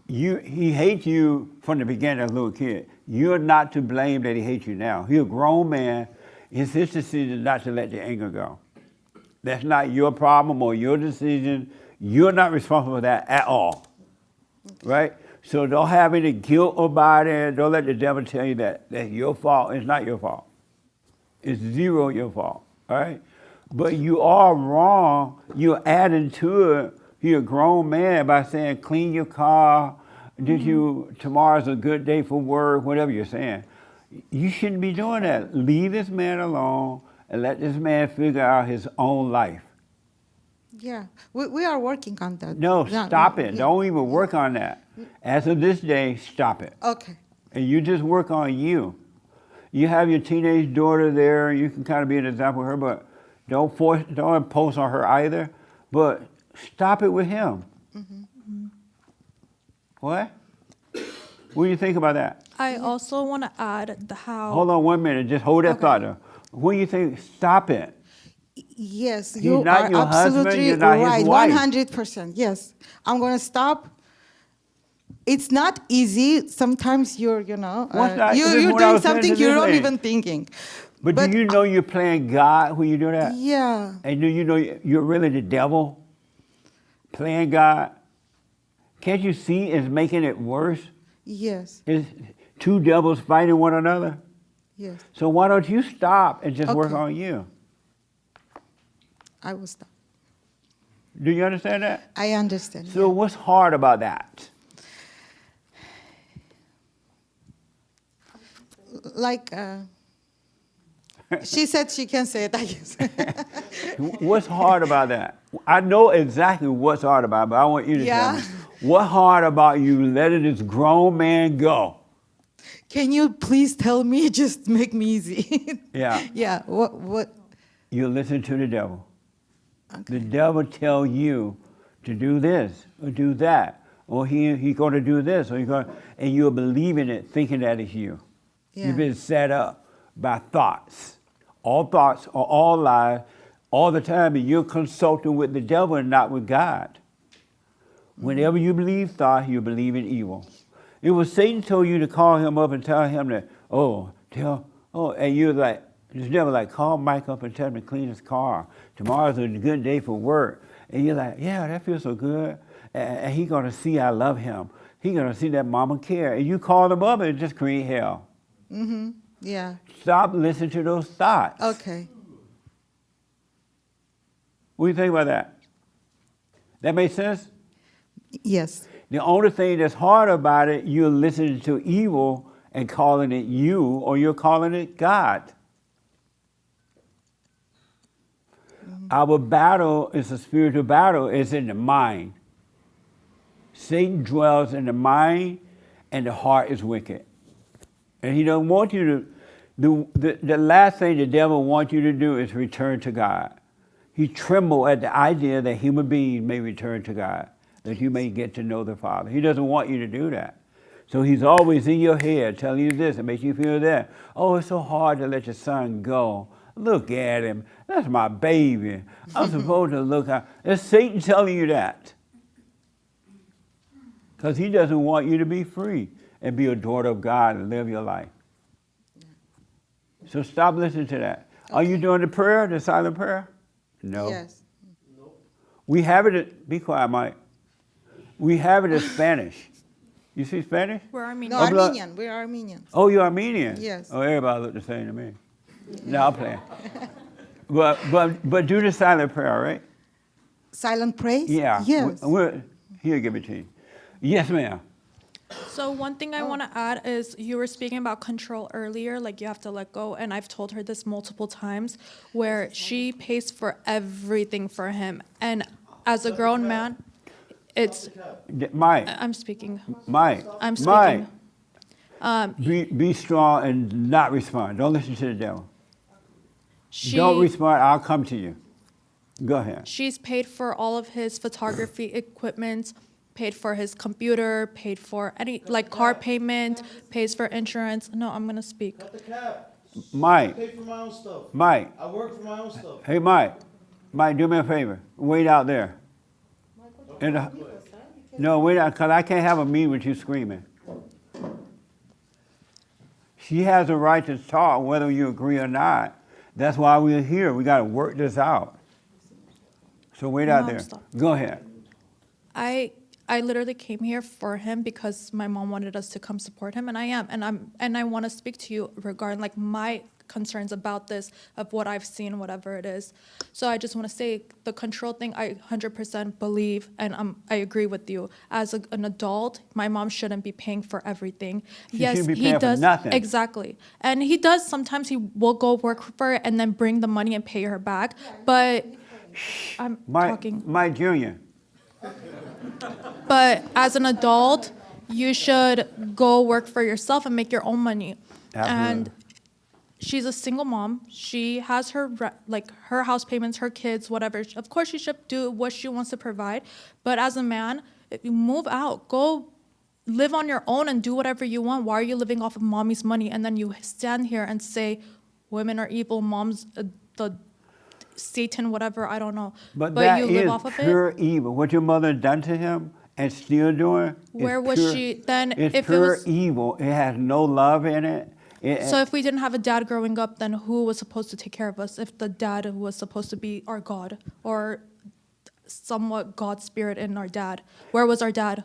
He hates you from the beginning as a little kid. You're not to blame that he hates you now. He's a grown man. It's his decision not to let the anger go. That's not your problem or your decision. You're not responsible for that at all. Right? So don't have any guilt about it. Don't let the devil tell you that that's your fault. It's not your fault. It's zero your fault. All right? But you are wrong. You're adding to it. You're a grown man by saying clean your car. Tomorrow's a good day for work, whatever you're saying. You shouldn't be doing that. Leave this man alone and let this man figure out his own life. Yeah, we are working on that. No, Yeah, stop it. yeah. Don't even work on that. As of this day, stop it. Okay. And you just work on you. You have your teenage daughter there. You can kind of be an example of her, but don't impose on her either. But stop it with him. What? What do you think about that? I also want to add how. Hold on 1 minute. Just hold that Okay. thought there. What do you think? Stop it. Yes, He's you not are your husband, absolutely you're not his right. wife. 100%. Yes, I'm gonna stop. It's not easy. Sometimes you're What's that? This is you're what I doing was saying to something this you're not lady. even thinking. But do you know you're playing God when you do that? Yeah. And do you know you're really the devil playing God? Can't you see it's making it worse? Yes. It's two devils fighting one another. Yes. So why don't you stop and just work Okay. on you? I will stop. Do you understand that? I understand. So what's hard about that? Like, she said she can say it, I guess. What's hard about that? I know exactly what's hard about it, but I want you to tell Yeah. me. What's hard about you letting this grown man go? Can you please tell me? Just make me easy. Yeah. Yeah. What? You listen to the devil. The devil tell you to do this or do that, or he going to do this, or and you're believing it, thinking that it's you. Yeah. You've been set up by thoughts. All thoughts are all lies all the time, and you're consulting with the devil and not with God. Whenever you believe thought, you believe in evil. It was Satan told you to call him up and tell him that, and you're like, this devil like, call Mike up and tell him to clean his car. Tomorrow's a good day for work. And you're like, yeah, that feels so good. And he's going to see I love him. He's going to see that mama care. And you call him up and just create hell. Mm-hmm. Yeah. Stop listening to those thoughts. Okay. What do you think about that? That makes sense? Yes. The only thing that's hard about it, you're listening to evil and calling it you, or you're calling it God. Our battle is a spiritual battle. It's in the mind. Satan dwells in the mind, and the heart is wicked. And he doesn't want you to, the last thing the devil wants you to do is return to God. He trembles at the idea that human beings may return to God, that you may get to know the Father. He doesn't want you to do that. So he's always in your head telling you this and makes you feel that. Oh, it's so hard to let your son go. Look at him. That's my baby. I'm supposed to look out. It's Satan telling you that. Because he doesn't want you to be free and be a daughter of God and live your life. So stop listening to that. Okay. Are you doing the prayer, the silent prayer? No. Yes. We have it, be quiet, Mike. We have it in Spanish. You see Spanish? We're Armenian. No, Armenian. We're Armenians. Oh, you're Armenian? Yes. Oh, everybody look the same to me. No, I'm playing. but do the silent prayer, right? Silent praise? Yeah. Yes. He'll give it to you. Yes, ma'am. So one thing I want to add is you were speaking about control earlier, like you have to let go. And I've told her this multiple times where she pays for everything for him. And as a grown man, it's... Mike. I'm speaking. Mike. I'm speaking. Mike. Be strong and not respond. Don't listen to the devil. Don't respond. I'll come to you. Go ahead. She's paid for all of his photography equipment, paid for his computer, paid for any, like car payment, pays for insurance. No, I'm going to speak. I Mike. pay for my own stuff. Mike. I work for my own stuff. Hey, Mike. Mike, do me a favor. Wait out there. No, wait out, because I can't have a meeting with you screaming. She has a right to talk whether you agree or not. That's why we're here. We got to work this out. So wait out there. Stop. Go ahead. I literally came here for him because my mom wanted us to come support him, and I am, and I want to speak to you regarding like my concerns about this, of what I've seen, whatever it is. So I just want to say the control thing, I 100% believe, and I agree with you. As an adult, my mom shouldn't be paying for everything. Yes, shouldn't be he paying does for nothing. exactly, and he does. Sometimes he will go work for it and then bring the money and pay her back. But I'm talking. Mike Jr. But as an adult, you should go work for yourself and make your own money. Absolutely. And she's a single mom. She has her her house payments, her kids, whatever. Of course, she should do what she wants to provide. But as a man, if you move out, go live on your own and do whatever you want. Why are you living off of mommy's money? And then you stand here and say, women are evil, mom's the Satan, whatever, I don't know. But that you live is off of it? pure evil. What your mother done to him and still doing. Where is was pure, she then? It's If it pure was evil. It has no love in it. so, if we didn't have a dad growing up, then who was supposed to take care of us? If the dad was supposed to be our God or somewhat God spirit in our dad, where was our dad?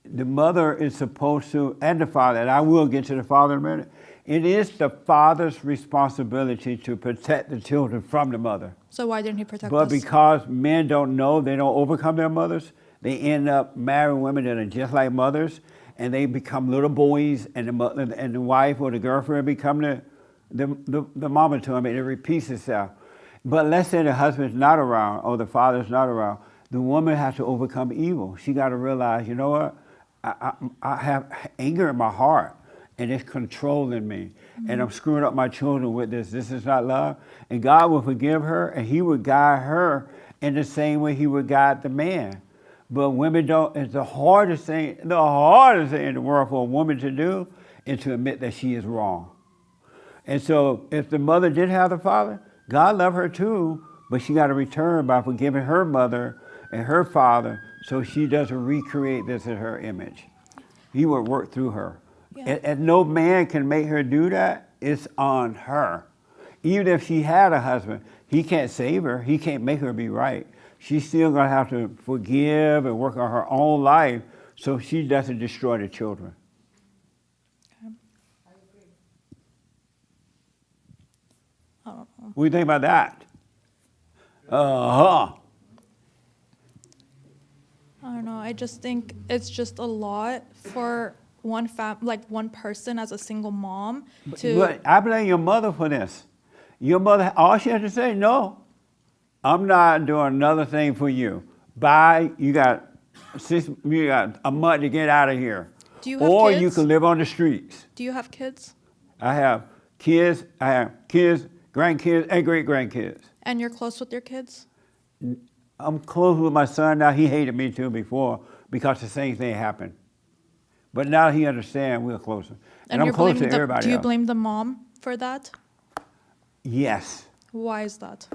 The mother is supposed to, and the father, and I will get to the father in a minute. It is the father's responsibility to protect the children from the mother. So why didn't he protect But us? because men don't know, they don't overcome their mothers, they end up marrying women that are just like mothers, and they become little boys, and the wife or the girlfriend become the mama to them, and it repeats itself. But let's say the husband's not around or the father's not around, the woman has to overcome evil. She got to realize, you know what? I have anger in my heart, and it's controlling me, and I'm screwing up my children with this. This is not love. And God will forgive her, and he would guide her in the same way he would guide the man. But women don't, it's the hardest thing in the world for a woman to do is to admit that she is wrong. And so if the mother did have the father, God loved her too, but she got to return by forgiving her mother and her father so she doesn't recreate this in her image. He would work through her. Yeah. And no man can make her do that. It's on her. Even if she had a husband, he can't save her. He can't make her be right. She's still going to have to forgive and work on her own life so she doesn't destroy the children. I don't know. What do you think about that? Uh-huh. I don't know. I just think it's just a lot for one one person as a single mom to. But I blame your mother for this. Your mother, all she had to say, no, I'm not doing another thing for you. Bye. You got a month to get out of here. Do you have or kids? you can live on the streets. Do you have kids? I have kids, grandkids, and great-grandkids. And you're close with your kids? I'm close with my son now. He hated me too before because the same thing happened. But now he understands we're closer. And I'm you're close to blaming everybody Do you else. blame the mom for that? Yes. Why is that?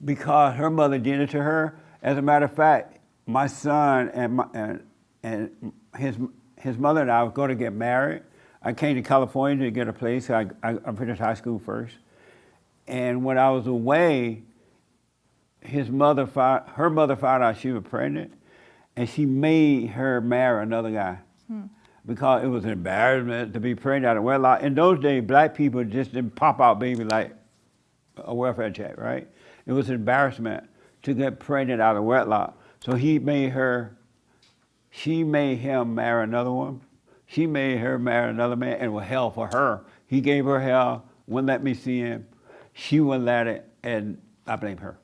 Because her mother did it to her. As a matter of fact, my son and his mother and I were going to get married. I came to California to get a place. I finished high school first. And when I was away, her mother found out she was pregnant, and she made her marry another guy. Because it was an embarrassment to be pregnant out of wedlock. In those days, black people just didn't pop out baby like a welfare check, right? It was an embarrassment to get pregnant out of wedlock. So she made him marry another one. She made her marry another man, and it was hell for her. He gave her hell, wouldn't let me see him. She wouldn't let it, and I blame her.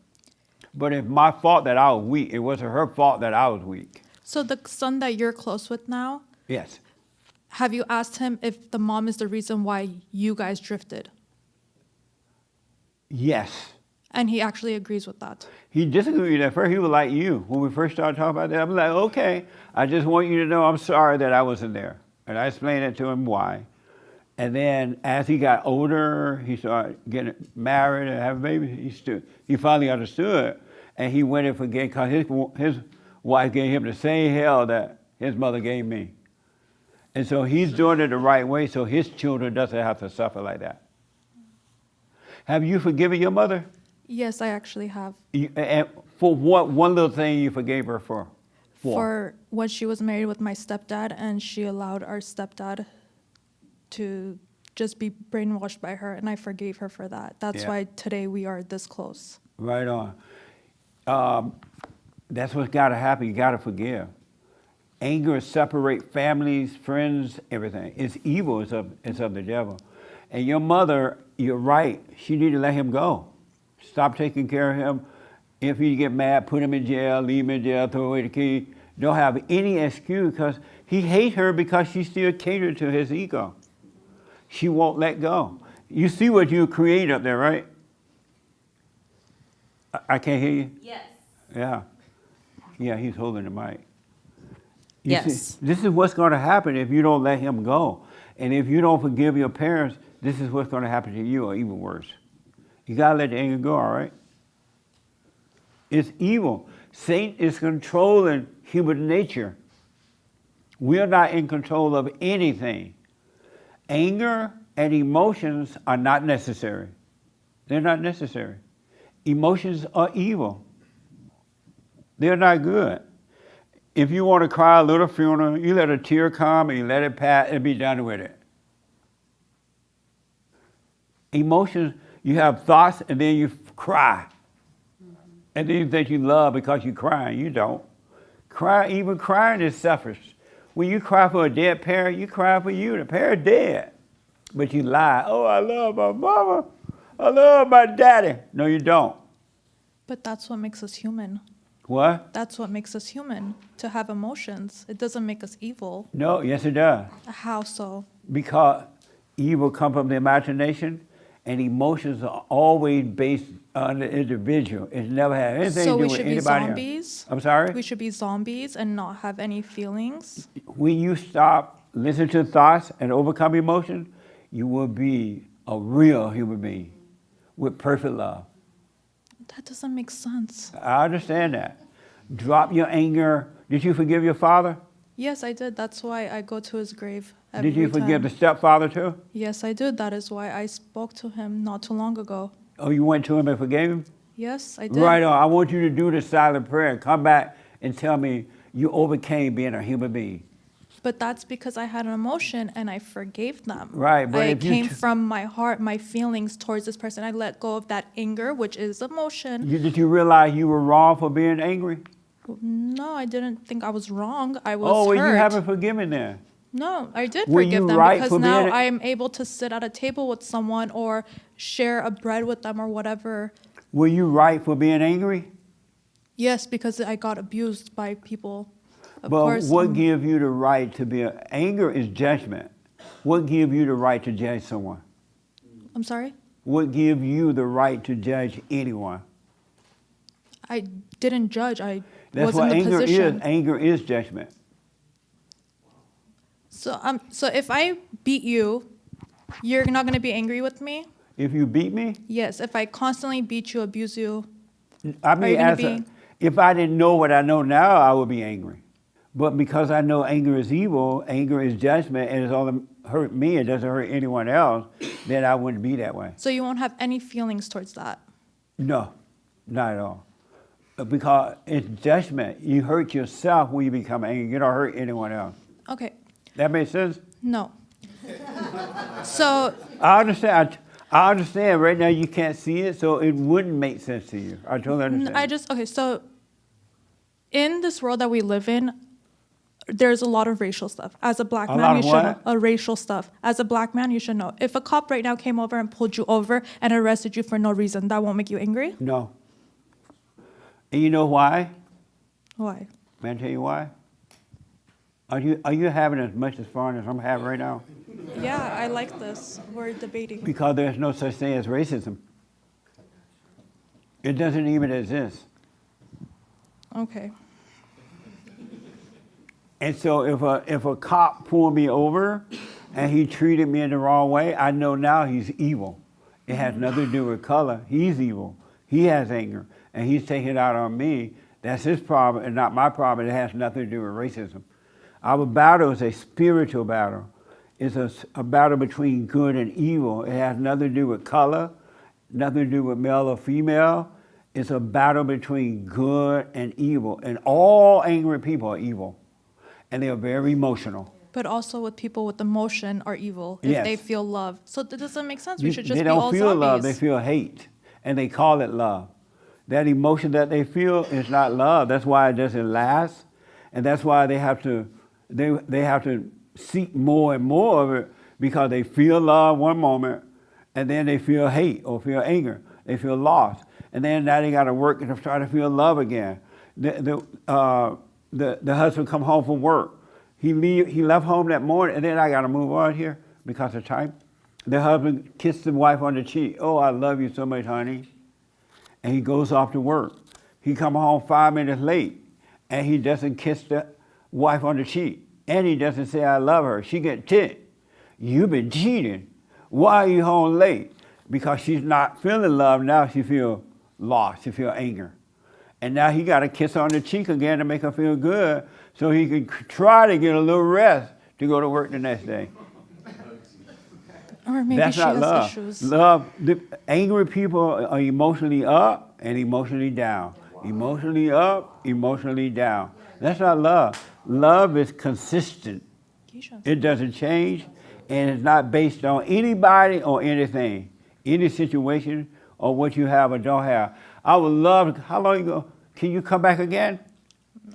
But it's my fault that I was weak. It wasn't her fault that I was weak. So the son that you're close with now, Yes. have you asked him if the mom is the reason why you guys drifted? Yes. And he actually agrees with that. He disagreed at first. He was like you. When we first started talking about that, I'm like, okay, I just want you to know I'm sorry that I wasn't there. And I explained it to him why. And then as he got older, he started getting married and having babies. He finally understood. And he went and forgave because his wife gave him the same hell that his mother gave me. And so he's doing it the right way so his children doesn't have to suffer like that. Have you forgiven your mother? Yes, I actually have. And for what one little thing you forgave her for? For when she was married with my stepdad and she allowed our stepdad to just be brainwashed by her, and I forgave her for that. That's Yeah. why today we are this close. Right on. That's what's got to happen. You got to forgive. Anger separates families, friends, everything. It's evil. It's of the devil. And your mother, you're right. She needed to let him go. Stop taking care of him. If he get mad, put him in jail, leave him in jail, throw away the key. Don't have any excuse because he hates her because she still catered to his ego. She won't let go. You see what you create up there, right? I can't hear you? Yes. Yeah. Yeah, he's holding the mic. You Yes. see, this is what's going to happen if you don't let him go. And if you don't forgive your parents, this is what's going to happen to you, or even worse. You got to let the anger go, all right? It's evil. Satan is controlling human nature. We are not in control of anything. Anger and emotions are not necessary. They're not necessary. Emotions are evil. They're not good. If you want to cry a little funeral, you let a tear come and you let it pass and be done with it. Emotions, you have thoughts and then you cry. And then you think you love because you're crying. You don't. Even crying is selfish. When you cry for a dead parent, you cry for you. The parent's dead. But you lie. Oh, I love my mama. I love my daddy. No, you don't. But that's what makes us human. What? That's what makes us human, to have emotions. It doesn't make us evil. No, yes it does. How so? Because evil comes from the imagination, and emotions are always based on the individual. It's never had anything So to we do with should be anybody zombies? else. I'm sorry? We should be zombies and not have any feelings? When you stop listening to thoughts and overcome emotions, you will be a real human being with perfect love. That doesn't make sense. I understand that. Drop your anger. Did you forgive your father? Yes, I did. That's why I go to his grave every Did you forgive time. the stepfather too? Yes, I did. That is why I spoke to him not too long ago. Oh, you went to him and forgave him? Yes, I did. Right on. I want you to do the silent prayer and come back and tell me you overcame being a human being. But that's because I had an emotion and I forgave them. Right, but it if you came from my heart, my feelings towards this person. I let go of that anger, which is emotion. Did you realize you were wrong for being angry? No, I didn't think I was wrong. I was Oh, well, hurt. you haven't forgiven them. No, I did Were forgive you them right because for now being I am able to sit at a table with someone or share a bread with them or whatever. Were you right for being angry? Yes, because I got abused by people. Of But course. what gives you the right to be, anger is judgment. What gives you the right to judge someone? I'm sorry? What gives you the right to judge anyone? I didn't judge. I That's was what in the anger position. is. Anger is judgment. So if I beat you, you're not going to be angry with me? If you beat me, Yes. If I constantly beat you, abuse you, I Are you mean, gonna if I didn't know what I know now, I would be angry. But because I know anger is evil, anger is judgment, and it's only hurt me, it doesn't hurt anyone else, then I wouldn't be that way. so you won't have any feelings towards that. No, not at all. Because it's judgment. You hurt yourself when you become angry. You don't hurt anyone else. Okay. That makes sense? No. So I understand. I understand. Right now you can't see it, so it wouldn't make sense to you. I totally understand. okay, so in this world that we live in, there's a lot of racial stuff. As a black A man, lot you of should what? know. Racial stuff. As a black man, you should know. If a cop right now came over and pulled you over and arrested you for no reason, that won't make you angry? No. And you know why? Why? May I tell you why? Are you having as much as fun as I'm having right now? Yeah, I like this. We're debating. Because there's no such thing as racism. It doesn't even exist. Okay. And so if a cop pulled me over and he treated me in the wrong way, I know now he's evil. It has nothing to do with color. He's evil. He has anger, and he's taking it out on me. That's his problem and not my problem. It has nothing to do with racism. Our battle is a spiritual battle. It's a battle between good and evil. It has nothing to do with color, nothing to do with male or female. It's a battle between good and evil. And all angry people are evil. And they are very emotional. But also with people with emotion are evil if Yes. they feel love. So that doesn't make sense. We should just They be all don't feel zombies. love, they feel hate. And they call it love. That emotion that they feel is not love. That's why it doesn't last. And that's why they have to seek more and more of it, because they feel love one moment and then they feel hate or feel anger. They feel lost. And then now they got to work to try to feel love again. The husband come home from work. He left home that morning, and then I got to move on here because of time. The husband kissed the wife on the cheek. Oh, I love you so much, honey. And he goes off to work. He come home 5 minutes late, and he doesn't kiss the wife on the cheek. And he doesn't say, I love her. She get ticked. You've been cheating. Why are you home late? Because she's not feeling love now. She feel lost. She feel anger. And now he got a kiss on the cheek again to make her feel good so he could try to get a little rest to go to work the next day. Or maybe That's she not has love. issues. Love, angry people are emotionally up and emotionally down. Emotionally up, emotionally down. That's not love. Love is consistent. It doesn't change, and it's not based on anybody or anything, any situation or what you have or don't have. I would love, how long ago, can you come back again?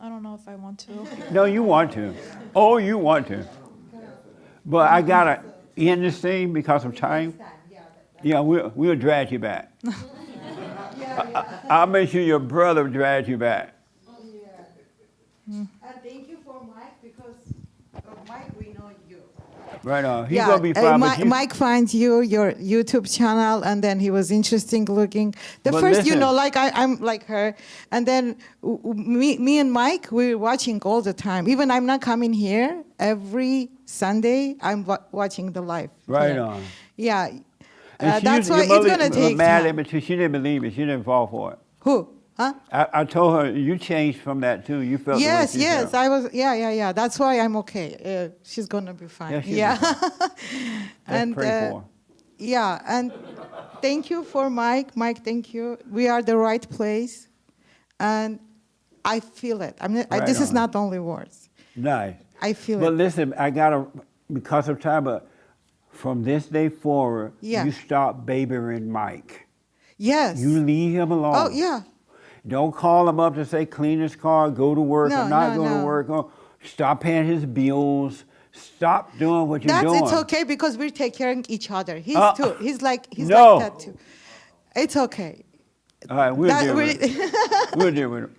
I don't know if I want to. No, you want to. Oh, you want to. But I gotta end this thing because of time. Yeah, we'll drag you back. I'll make sure your brother drags you back. And thank you for Mike, because of Mike we know you. Right on. He's gonna be fine. But Mike finds your YouTube channel, and then he was interesting looking. The But first, listen. like I'm like her, and then me and Mike, we're watching all the time. Even I'm not coming here every Sunday. I'm watching the live. Right here. on. Yeah, And that's your why it's mother gonna was take mad time. at me too. She didn't believe it. She didn't fall for it. Who? Huh? I told her you changed from that too. You felt Yes, the way she yes, felt. I was. Yeah. That's why I'm okay. She's gonna be fine. Yeah, she'll be Yeah. Let's And pray for her. yeah, and thank you for Mike. Mike, thank you. We are the right place, and I feel it. Right This is on. not only words. Nice. I feel But it. listen, I gotta, because of time, but from this day forward, Yeah. you stop babying Mike. Yes. You leave him alone. Oh yeah. Don't call him up to say clean his car, go to work, No, or not no, go to no. work. Or stop paying his bills. Stop doing what you're doing. It's okay because we're taking care of each other. He's too. He's like No. that too. It's okay. All right, we'll That deal we- with it. We'll deal with it.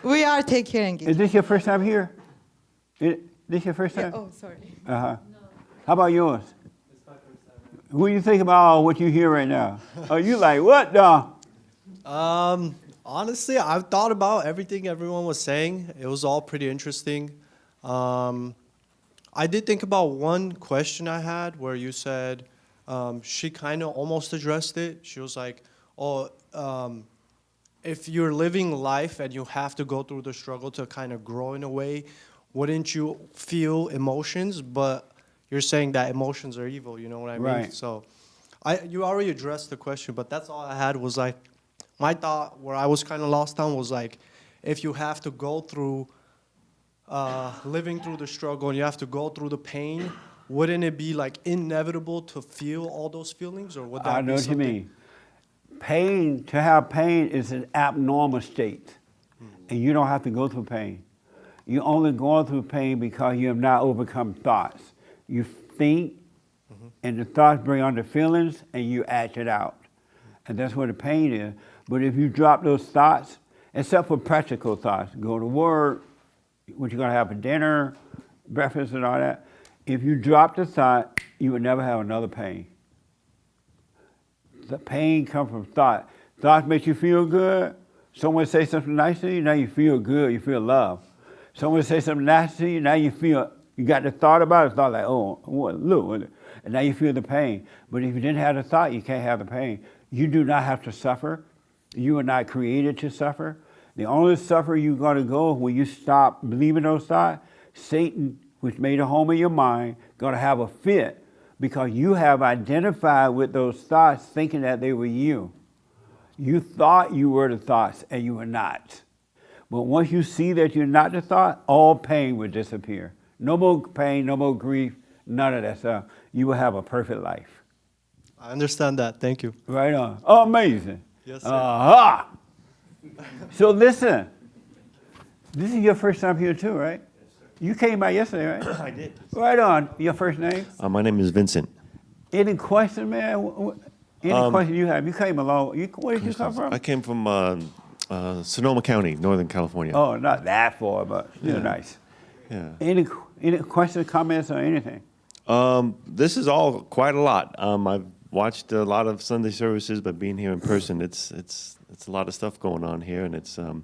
We are taking care of each Is this your first time here? This your first other. time? Oh, sorry. Uh-huh. How about yours? What do you think about all what you hear right now? Are you like, what the? Honestly, I've thought about everything everyone was saying. It was all pretty interesting. I did think about one question I had where you said she kind of almost addressed it. She was like, oh, if you're living life and you have to go through the struggle to kind of grow in a way, wouldn't you feel emotions? But you're saying that emotions are evil, you know what I mean? Right. So you already addressed the question, but that's all I had was like, my thought where I was kind of lost on was like, if you have to go through living through the struggle and you have to go through the pain, wouldn't it be like inevitable to feel all those feelings, or would that I be know what you something? mean. Pain, to have pain is an abnormal state. And you don't have to go through pain. You're only going through pain because you have not overcome thoughts. You think, and the thoughts bring on the feelings, and you act it out. And that's where the pain is. But if you drop those thoughts, except for practical thoughts, go to work, what you're gonna have for dinner, breakfast and all that, if you drop the thought, you would never have another pain. The pain comes from thought. Thoughts make you feel good. Someone say something nice to you, now you feel good, you feel love. Someone say something nice to you, now you feel, you got the thought about it, it's not like, oh, look, and now you feel the pain. But if you didn't have the thought, you can't have the pain. You do not have to suffer. You are not created to suffer. The only suffer you're going to go when you stop believing those thoughts, Satan, which made a home in your mind, going to have a fit because you have identified with those thoughts thinking that they were you. You thought you were the thoughts and you were not. But once you see that you're not the thought, all pain will disappear. No more pain, no more grief, none of that stuff. You will have a perfect life. I understand that. Thank you. Right on. Oh, amazing. Yes, sir. Aha! So listen, this is your first time here too, right? You came by yesterday, right? I did. Right on. Your first name? My name is Vincent. Any question, man? Any question you have? You came along. Where did you come from? I came from Sonoma County, Northern California. Oh, not that far, but still nice. Yeah. Any questions, comments, or anything? This is all quite a lot. I've watched a lot of Sunday services, but being here in person, it's a lot of stuff going on here, and it's a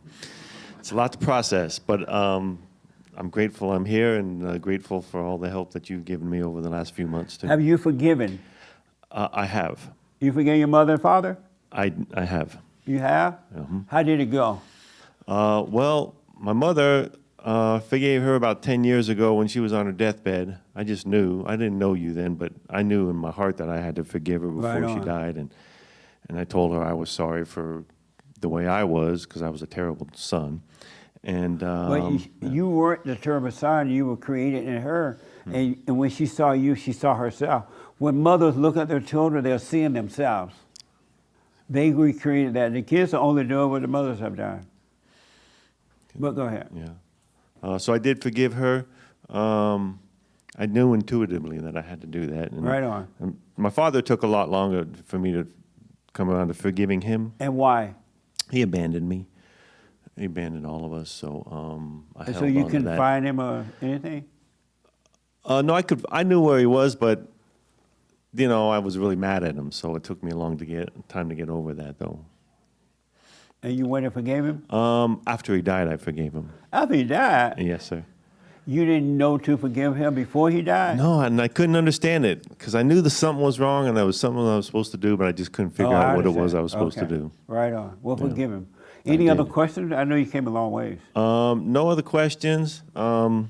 lot to process. But I'm grateful I'm here, and grateful for all the help that you've given me over the last few months too. Have you forgiven? I have. You forgave your mother and father? I have. You have? Mhm. How did it go? Well, my mother forgave her about 10 years ago when she was on her deathbed. I just knew. I didn't know you then, but I knew in my heart that I had to forgive her Right before she on. died. And I told her I was sorry for the way I was, because I was a terrible son. And But you weren't the terrible son, you were created in her. And when she saw you, she saw herself. When mothers look at their children, they're seeing themselves. They recreated that. The kids are only doing what the mothers have done. But go ahead. Yeah. So I did forgive her. I knew intuitively that I had to do that. And, Right on. and my father took a lot longer for me to come around to forgiving him. And why? He abandoned me. He abandoned all of us. So I held So you on to couldn't that. find him or anything? No, I could. I knew where he was, but I was really mad at him. So it took me time to get over that, though. And you went and forgave him? After he died, I forgave him. After he died? Yes, sir. You didn't know to forgive him before he died? No, and I couldn't understand it because I knew that something was wrong and there was something I was supposed to do, but I just couldn't figure out what it was I was supposed to do. Right on. Well, forgive him. Any other questions? I know you came a long ways. No other questions. No,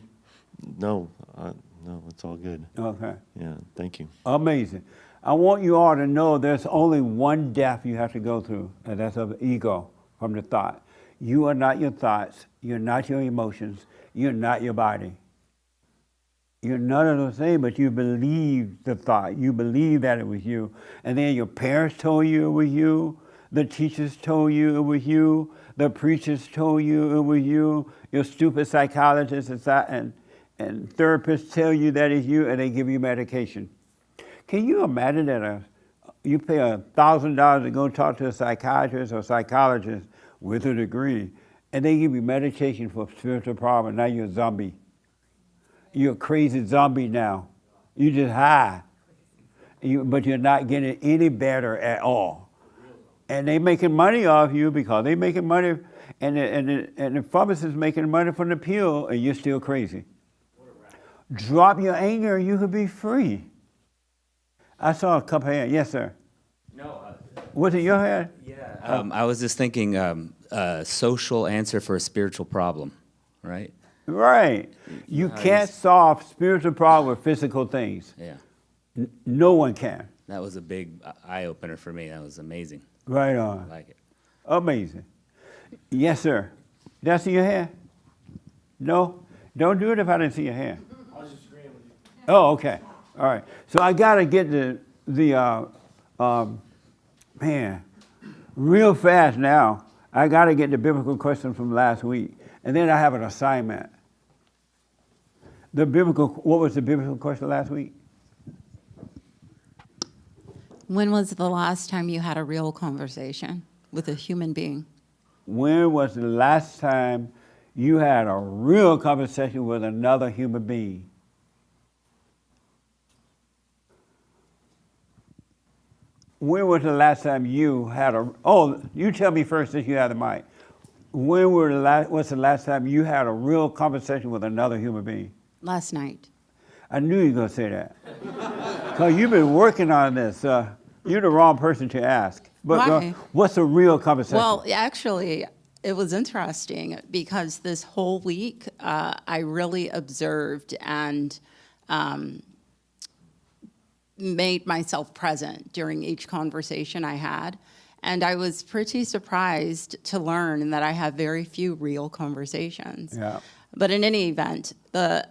it's all good. Okay. Yeah, thank you. Amazing. I want you all to know there's only one death you have to go through, and that's of the ego, from the thought. You are not your thoughts. You're not your emotions. You're not your body. You're none of those things, but you believe the thought. You believe that it was you. And then your parents told you it was you. The teachers told you it was you. The preachers told you it was you. Your stupid psychologists and therapists tell you that it's you, and they give you medication. Can you imagine that you pay $1,000 to go talk to a psychiatrist or psychologist with a degree, and they give you medication for spiritual problem? Now you're a zombie. You're a crazy zombie now. You just high, but you're not getting any better at all. And they making money off you because they making money, and the pharmacist making money from the pill, and you're still crazy. Drop your anger, you could be free. I saw a couple hands. Yes, sir. No. Was it your hand? Yeah. I was just thinking social answer for a spiritual problem, right? Right. You can't solve spiritual problems with physical things. Yeah. No one can. That was a big eye-opener for me. That was amazing. Right on. I like it. Amazing. Yes, sir. Did I see your hand? No? Don't do it if I didn't see your hand. I was just agreeing with you. Oh, okay. All right. So I got to get man, real fast now. I got to get the biblical question from last week. And then I have an assignment. What was the biblical question last week? When was the last time you had a real conversation with a human being? When was the last time you had a real conversation with another human being? When was the last time you had you tell me first since you have the mic. What's the last time you had a real conversation with another human being? Last night. I knew you were going to say that. Because you've been working on this. You're the wrong person to ask. But Why? What's a real conversation? Well, actually, it was interesting because this whole week I really observed and made myself present during each conversation I had. And I was pretty surprised to learn that I have very few real conversations. Yeah. But in any event, the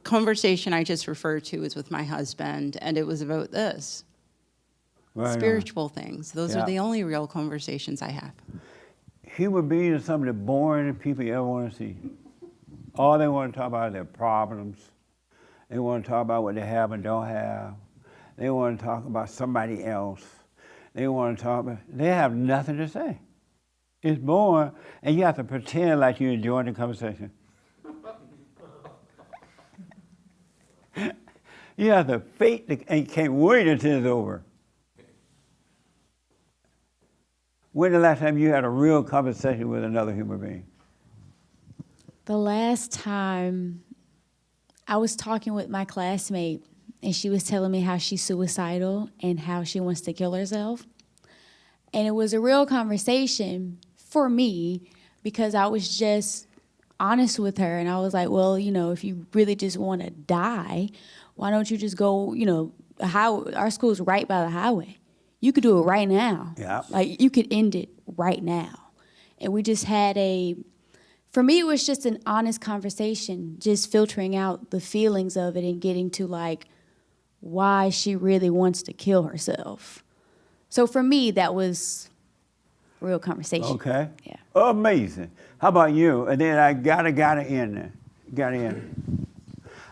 conversation I just referred to was with my husband, and it was about this. Right Spiritual things. Those Yeah. are the only real conversations I have. Human beings are some of the boring people you ever want to see. All they want to talk about are their problems. They want to talk about what they have and don't have. They want to talk about somebody else. They want to talk about, they have nothing to say. It's boring, and you have to pretend like you're enjoying the conversation. You have to fake and can't wait until it's over. When the last time you had a real conversation with another human being? The last time I was talking with my classmate, and she was telling me how she's suicidal and how she wants to kill herself. And it was a real conversation for me, because I was just honest with her, and I was like, well, if you really just want to die, why don't you just go, our school's right by the highway. You could do it right now. Yeah. Like, you could end it right now. And we just had for me, it was just an honest conversation, just filtering out the feelings of it and getting to, like, why she really wants to kill herself. So for me, that was real conversation. Okay. Yeah. Amazing. How about you? And then I gotta end there. Gotta end.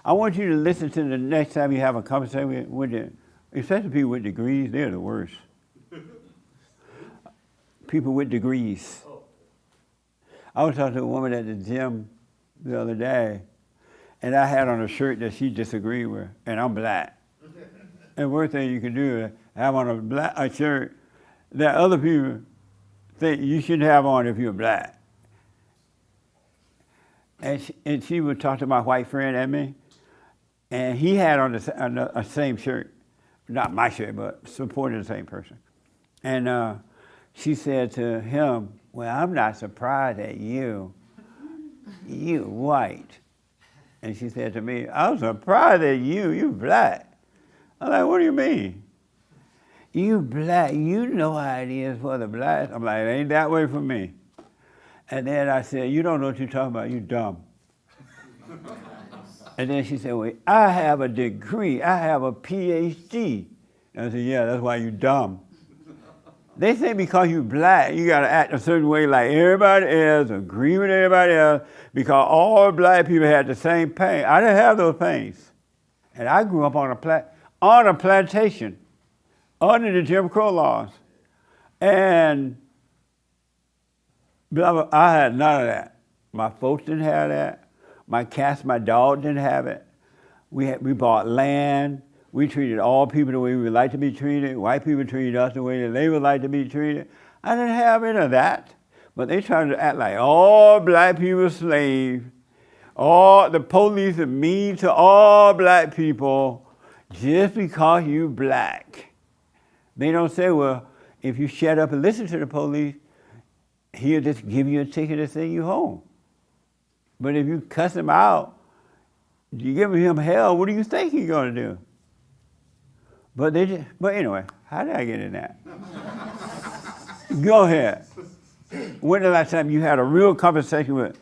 I want you to listen to the next time you have a conversation with especially people with degrees. They're the worst. People with degrees. I was talking to a woman at the gym the other day, and I had on a shirt that she disagreed with, and I'm black. And the worst thing you can do is have on a shirt that other people think you shouldn't have on if you're black. And she would talk to my white friend and me, and he had on the same shirt, not my shirt, but supporting the same person. And she said to him, well, I'm not surprised at you. You white. And she said to me, I'm surprised at you black. I'm like, what do you mean? You black, you know how it is for the blacks. I'm like, it ain't that way for me. And then I said, you don't know what you're talking about, you dumb. And then she said, well, I have a degree, I have a PhD. And I said, yeah, that's why you dumb. They say because you black, you gotta act a certain way like everybody else, agree with everybody else, because all black people had the same pain. I didn't have those pains. And I grew up on a plantation under the Jim Crow laws. And I had none of that. My folks didn't have that. My dog didn't have it. We bought land. We treated all people the way we would like to be treated. White people treated us the way that they would like to be treated. I didn't have any of that. But they tried to act like all black people are slaves. All the police are mean to all black people just because you black. They don't say, well, if you shut up and listen to the police, he'll just give you a ticket and send you home. But if you cuss him out, you give him hell, what do you think he's gonna do? But anyway, how did I get in that? Go ahead. When the last time you had a real conversation with?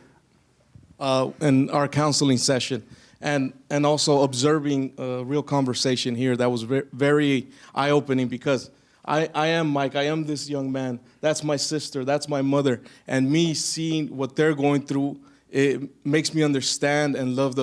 In our counseling session, and also observing a real conversation here that was very eye-opening, because I am Mike, I am this young man, that's my sister, that's my mother, and me seeing what they're going through, it makes me understand and love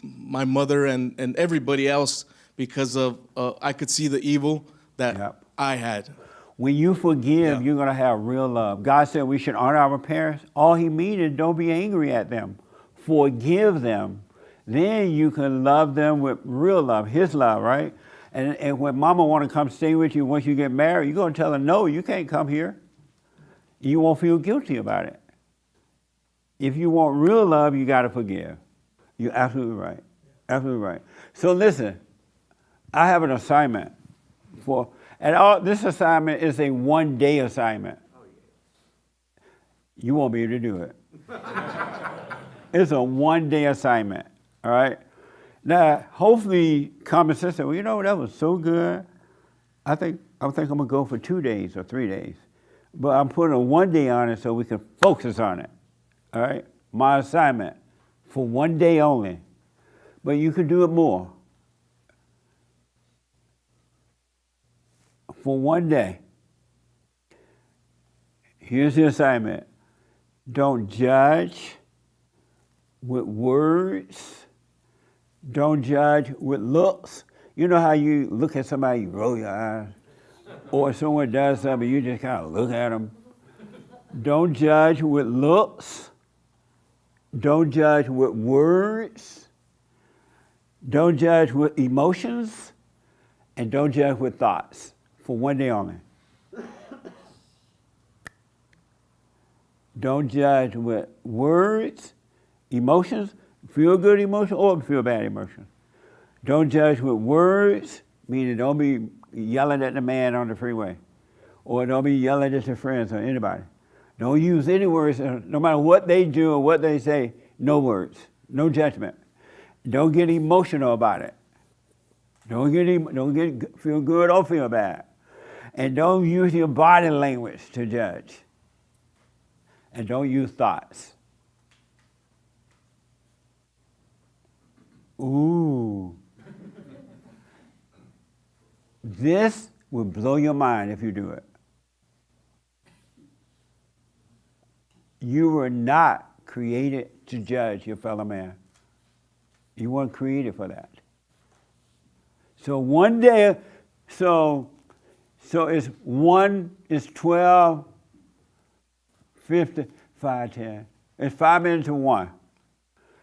my mother and everybody else, because of I could see the evil that I had. When you forgive, you're gonna have real love. God said we should honor our parents. All he means is don't be angry at them. Forgive them. Then you can love them with real love, his love, right? And when mama wanna come stay with you once you get married, you're gonna tell her, no, you can't come here. You won't feel guilty about it. If you want real love, you gotta forgive. You're absolutely right. Absolutely right. So listen, I have an assignment this assignment is a one-day assignment. You won't be able to do it. It's a one-day assignment, all right? Now, hopefully, common sense, well, you know, that was so good. I think I'm gonna go for 2 days or 3 days. But I'm putting a 1 day on it so we can focus on it, all right? My assignment for 1 day only. But you can do it more. For 1 day. Here's the assignment. Don't judge with words. Don't judge with looks. You know how you look at somebody, you roll your eyes? Or someone does something, you just kind of look at them. Don't judge with looks. Don't judge with words. Don't judge with emotions. And don't judge with thoughts. For 1 day only. Don't judge with words, emotions, feel good emotion or feel bad emotion. Don't judge with words, meaning don't be yelling at the man on the freeway, or don't be yelling at your friends or anybody. Don't use any words, no matter what they do or what they say, no words, no judgment. Don't get emotional about it. Don't get feel good or feel bad. And don't use your body language to judge. And don't use thoughts. Ooh. This will blow your mind if you do it. You were not created to judge your fellow man. You weren't created for that. So one day, so it's 12, 50, 5, 10. It's 5 minutes to 1.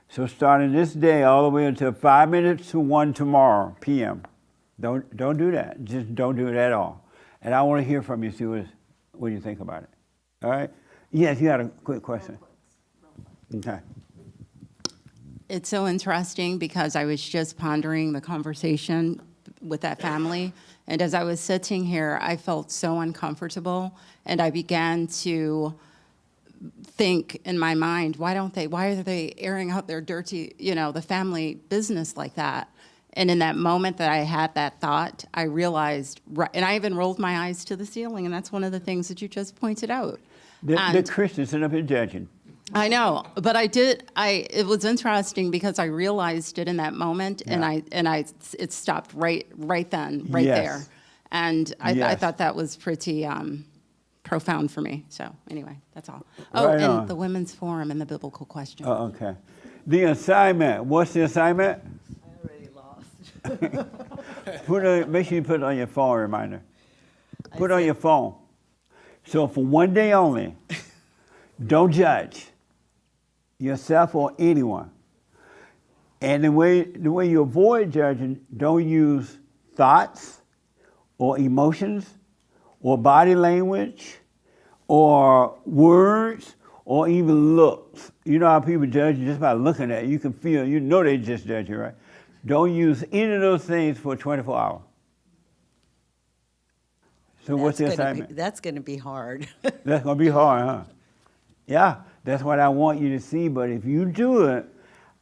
So starting this day all the way until 5 minutes to 1 tomorrow, p.m. Don't do that. Just don't do it at all. And I want to hear from you, see what you think about it. All right? Yes, you had a quick question. Okay. It's so interesting because I was just pondering the conversation with that family. And as I was sitting here, I felt so uncomfortable. And I began to think in my mind, why are they airing out their dirty, the family business like that? And in that moment that I had that thought, I realized, and I even rolled my eyes to the ceiling. And that's one of the things that you just pointed out. The Christians sit up here judging. I know, but it was interesting because I realized it in that moment, Yeah. and it stopped right then, Yes. there. And I thought that was pretty profound for me. So anyway, that's all. Oh, Right and on. the women's forum and the biblical question. Oh, okay. The assignment. What's the assignment? I already lost. Make sure you put it on your phone reminder. Put it on your phone. So for one day only, don't judge yourself or anyone. And the way you avoid judging, don't use thoughts or emotions or body language or words or even looks. You know how people judge you just by looking at you. You can feel, they just judge you, right? Don't use any of those things for 24 hours. So what's the assignment? That's going to be hard. That's going to be hard, huh? Yeah, that's what I want you to see. But if you do it,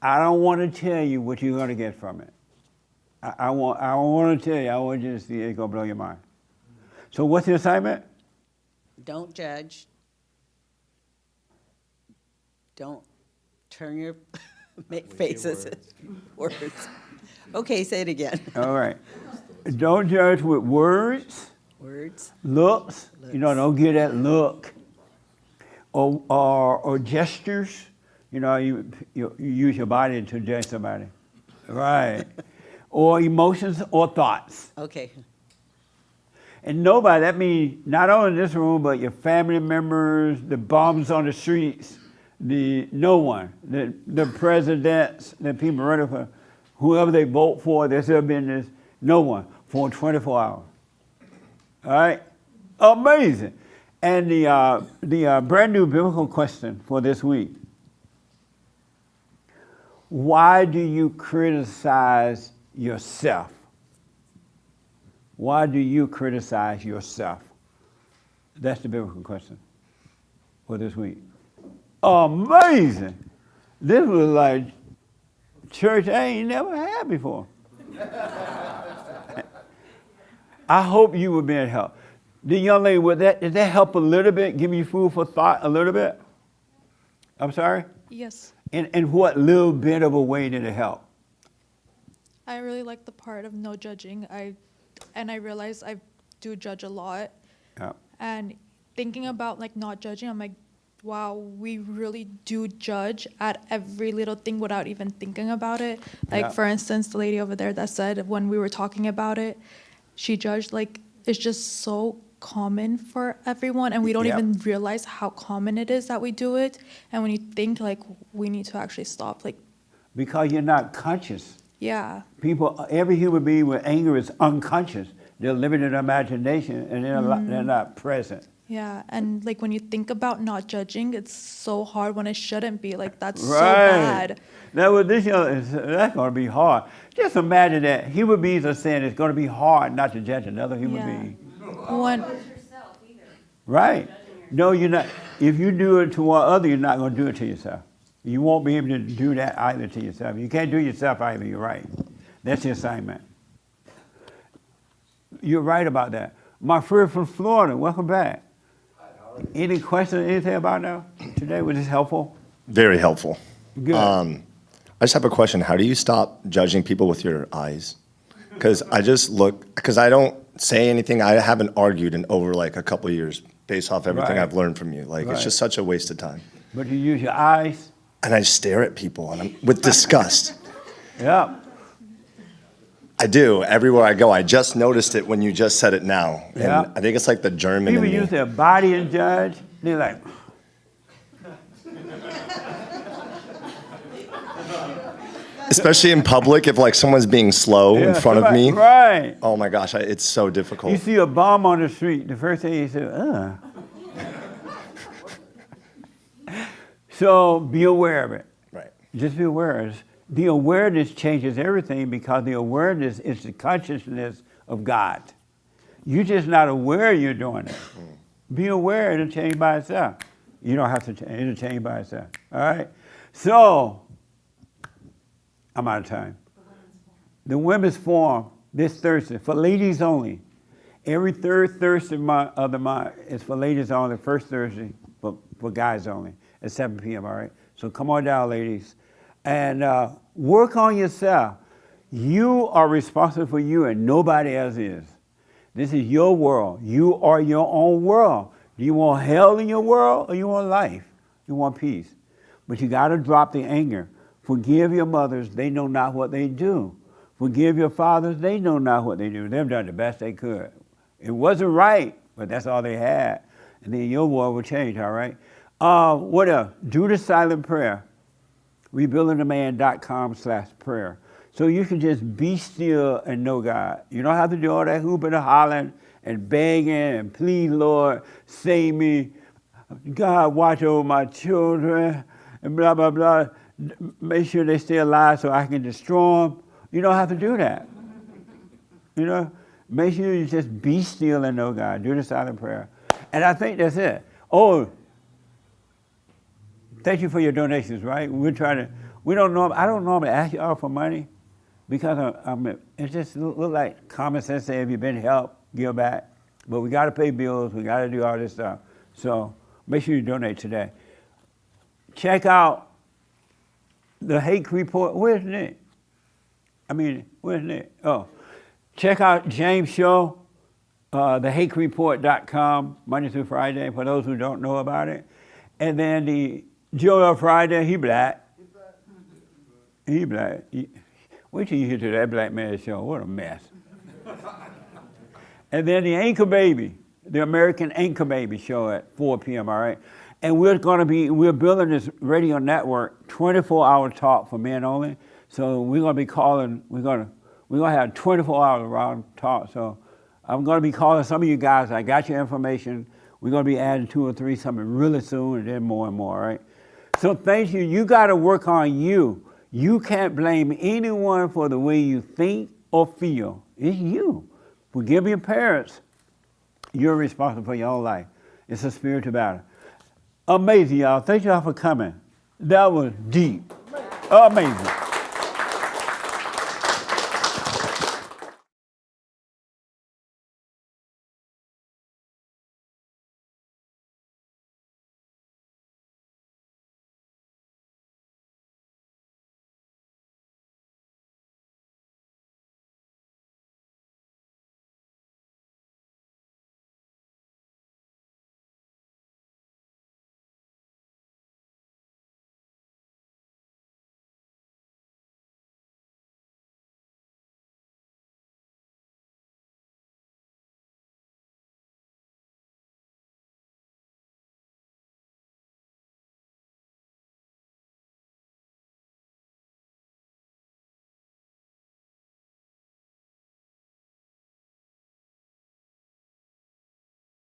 I don't want to tell you what you're going to get from it. I want to tell you. I want you to see it's going to blow your mind. So what's the assignment? Don't judge. Don't turn your make faces at words. Okay, say it again. All right. Don't judge with words. Words. Looks. Don't get that look. Or gestures. You use your body to judge somebody. Right. Or emotions or thoughts. Okay. And nobody, that means not only in this room, but your family members, the bums on the streets, no one, the presidents, the people running for whoever they vote for, their their business, no one for 24 hours. All right? Amazing. And the brand new biblical question for this week. Why do you criticize yourself? Why do you criticize yourself? That's the biblical question for this week. Amazing. This was like church I ain't never had before. I hope you were being helped. The young lady, did that help a little bit? Give you food for thought a little bit? I'm sorry? Yes. In what little bit of a way did it help? I really like the part of no judging. I realize I do judge a lot. Yeah. And thinking about not judging, I'm like, wow, we really do judge at every little thing without even thinking about it. Yeah. For instance, the lady over there that said when we were talking about it, she judged it's just so common for everyone, and we don't even realize how common it is that we do it. And when you think we need to actually stop, because you're not conscious. Yeah. Every human being with anger is unconscious. They're living in imagination, and they're not present. Yeah, and when you think about not judging, it's so hard when it shouldn't be. That's Right. so bad. Now, that's going to be hard. Just imagine that human beings are saying it's going to be hard not to judge another human being. When Right. No, you're not. If you do it to one other, you're not going to do it to yourself. You won't be able to do that either to yourself. You can't do yourself either, you're right. That's the assignment. You're right about that. My friend from Florida, welcome back. Any questions, anything about that today? Was this helpful? Very helpful. Good. I just have a question. How do you stop judging people with your eyes? Because I don't say anything. I haven't argued in over like a couple of years based off everything Right. I've learned from you. Like, it's just such a waste of time. But you use your eyes? And I stare at people and with disgust. Yeah. I do. Everywhere I go. I just noticed it when you just said it now. And Yeah. I think it's like the German People in me. use their body and judge. They're like, Especially in public, if like someone's being slow in Yeah, front of somebody- me. right. Oh my gosh, it's so difficult. you see a bomb on the street, the first thing you say, So be aware of it. Right. Just be aware. The awareness changes everything because the awareness is the consciousness of God. You're just not aware you're doing it. Be aware, it'll change by itself. You don't have to change, it'll change by itself. All right? So, I'm out of time. The Women's Forum this Thursday, for ladies only. Every third Thursday of the month is for ladies only, first Thursday for guys only at 7 p.m., all right? So come on down, ladies. And work on yourself. You are responsible for you and nobody else is. This is your world. You are your own world. Do you want hell in your world or you want life? You want peace. But you got to drop the anger. Forgive your mothers, they know not what they do. Forgive your fathers, they know not what they do. They've done the best they could. It wasn't right, but that's all they had. And then your world will change, all right? What else? Do the silent prayer. rebuildingtheman.com/prayer. So you can just be still and know God. You don't have to do all that hooping and hollering and begging and please, Lord, save me. God, watch over my children and blah, blah, blah. Make sure they stay alive so I can destroy them. You don't have to do that. You know, make sure you just be still and know God. Do the silent prayer. And I think that's it. Oh, thank you for your donations, right? I don't normally ask y'all for money because it just look like common sense say if you've been helped, give back. But we got to pay bills. We got to do all this stuff. So make sure you donate today. Check out the Hake Report. Where's Nick? Where's Nick? Oh, check out James' show, thehakereport.com, Monday through Friday, for those who don't know about it. And then the Joel Friday, he black. He black. Wait till you hear to that black man show. What a mess. And then the Anchor Baby, the American Anchor Baby show at 4 p.m., all right? And we're building this radio network, 24-hour talk for men only. So we're gonna be calling, we're gonna have 24 hours around talk. So I'm gonna be calling some of you guys. I got your information. We're gonna be adding 2 or 3 something really soon, and then more and more, all right? So thank you. You gotta work on you. You can't blame anyone for the way you think or feel. It's you. Forgive your parents. You're responsible for your own life. It's a spiritual battle. Amazing, y'all. Thank y'all for coming. That was deep. Amazing.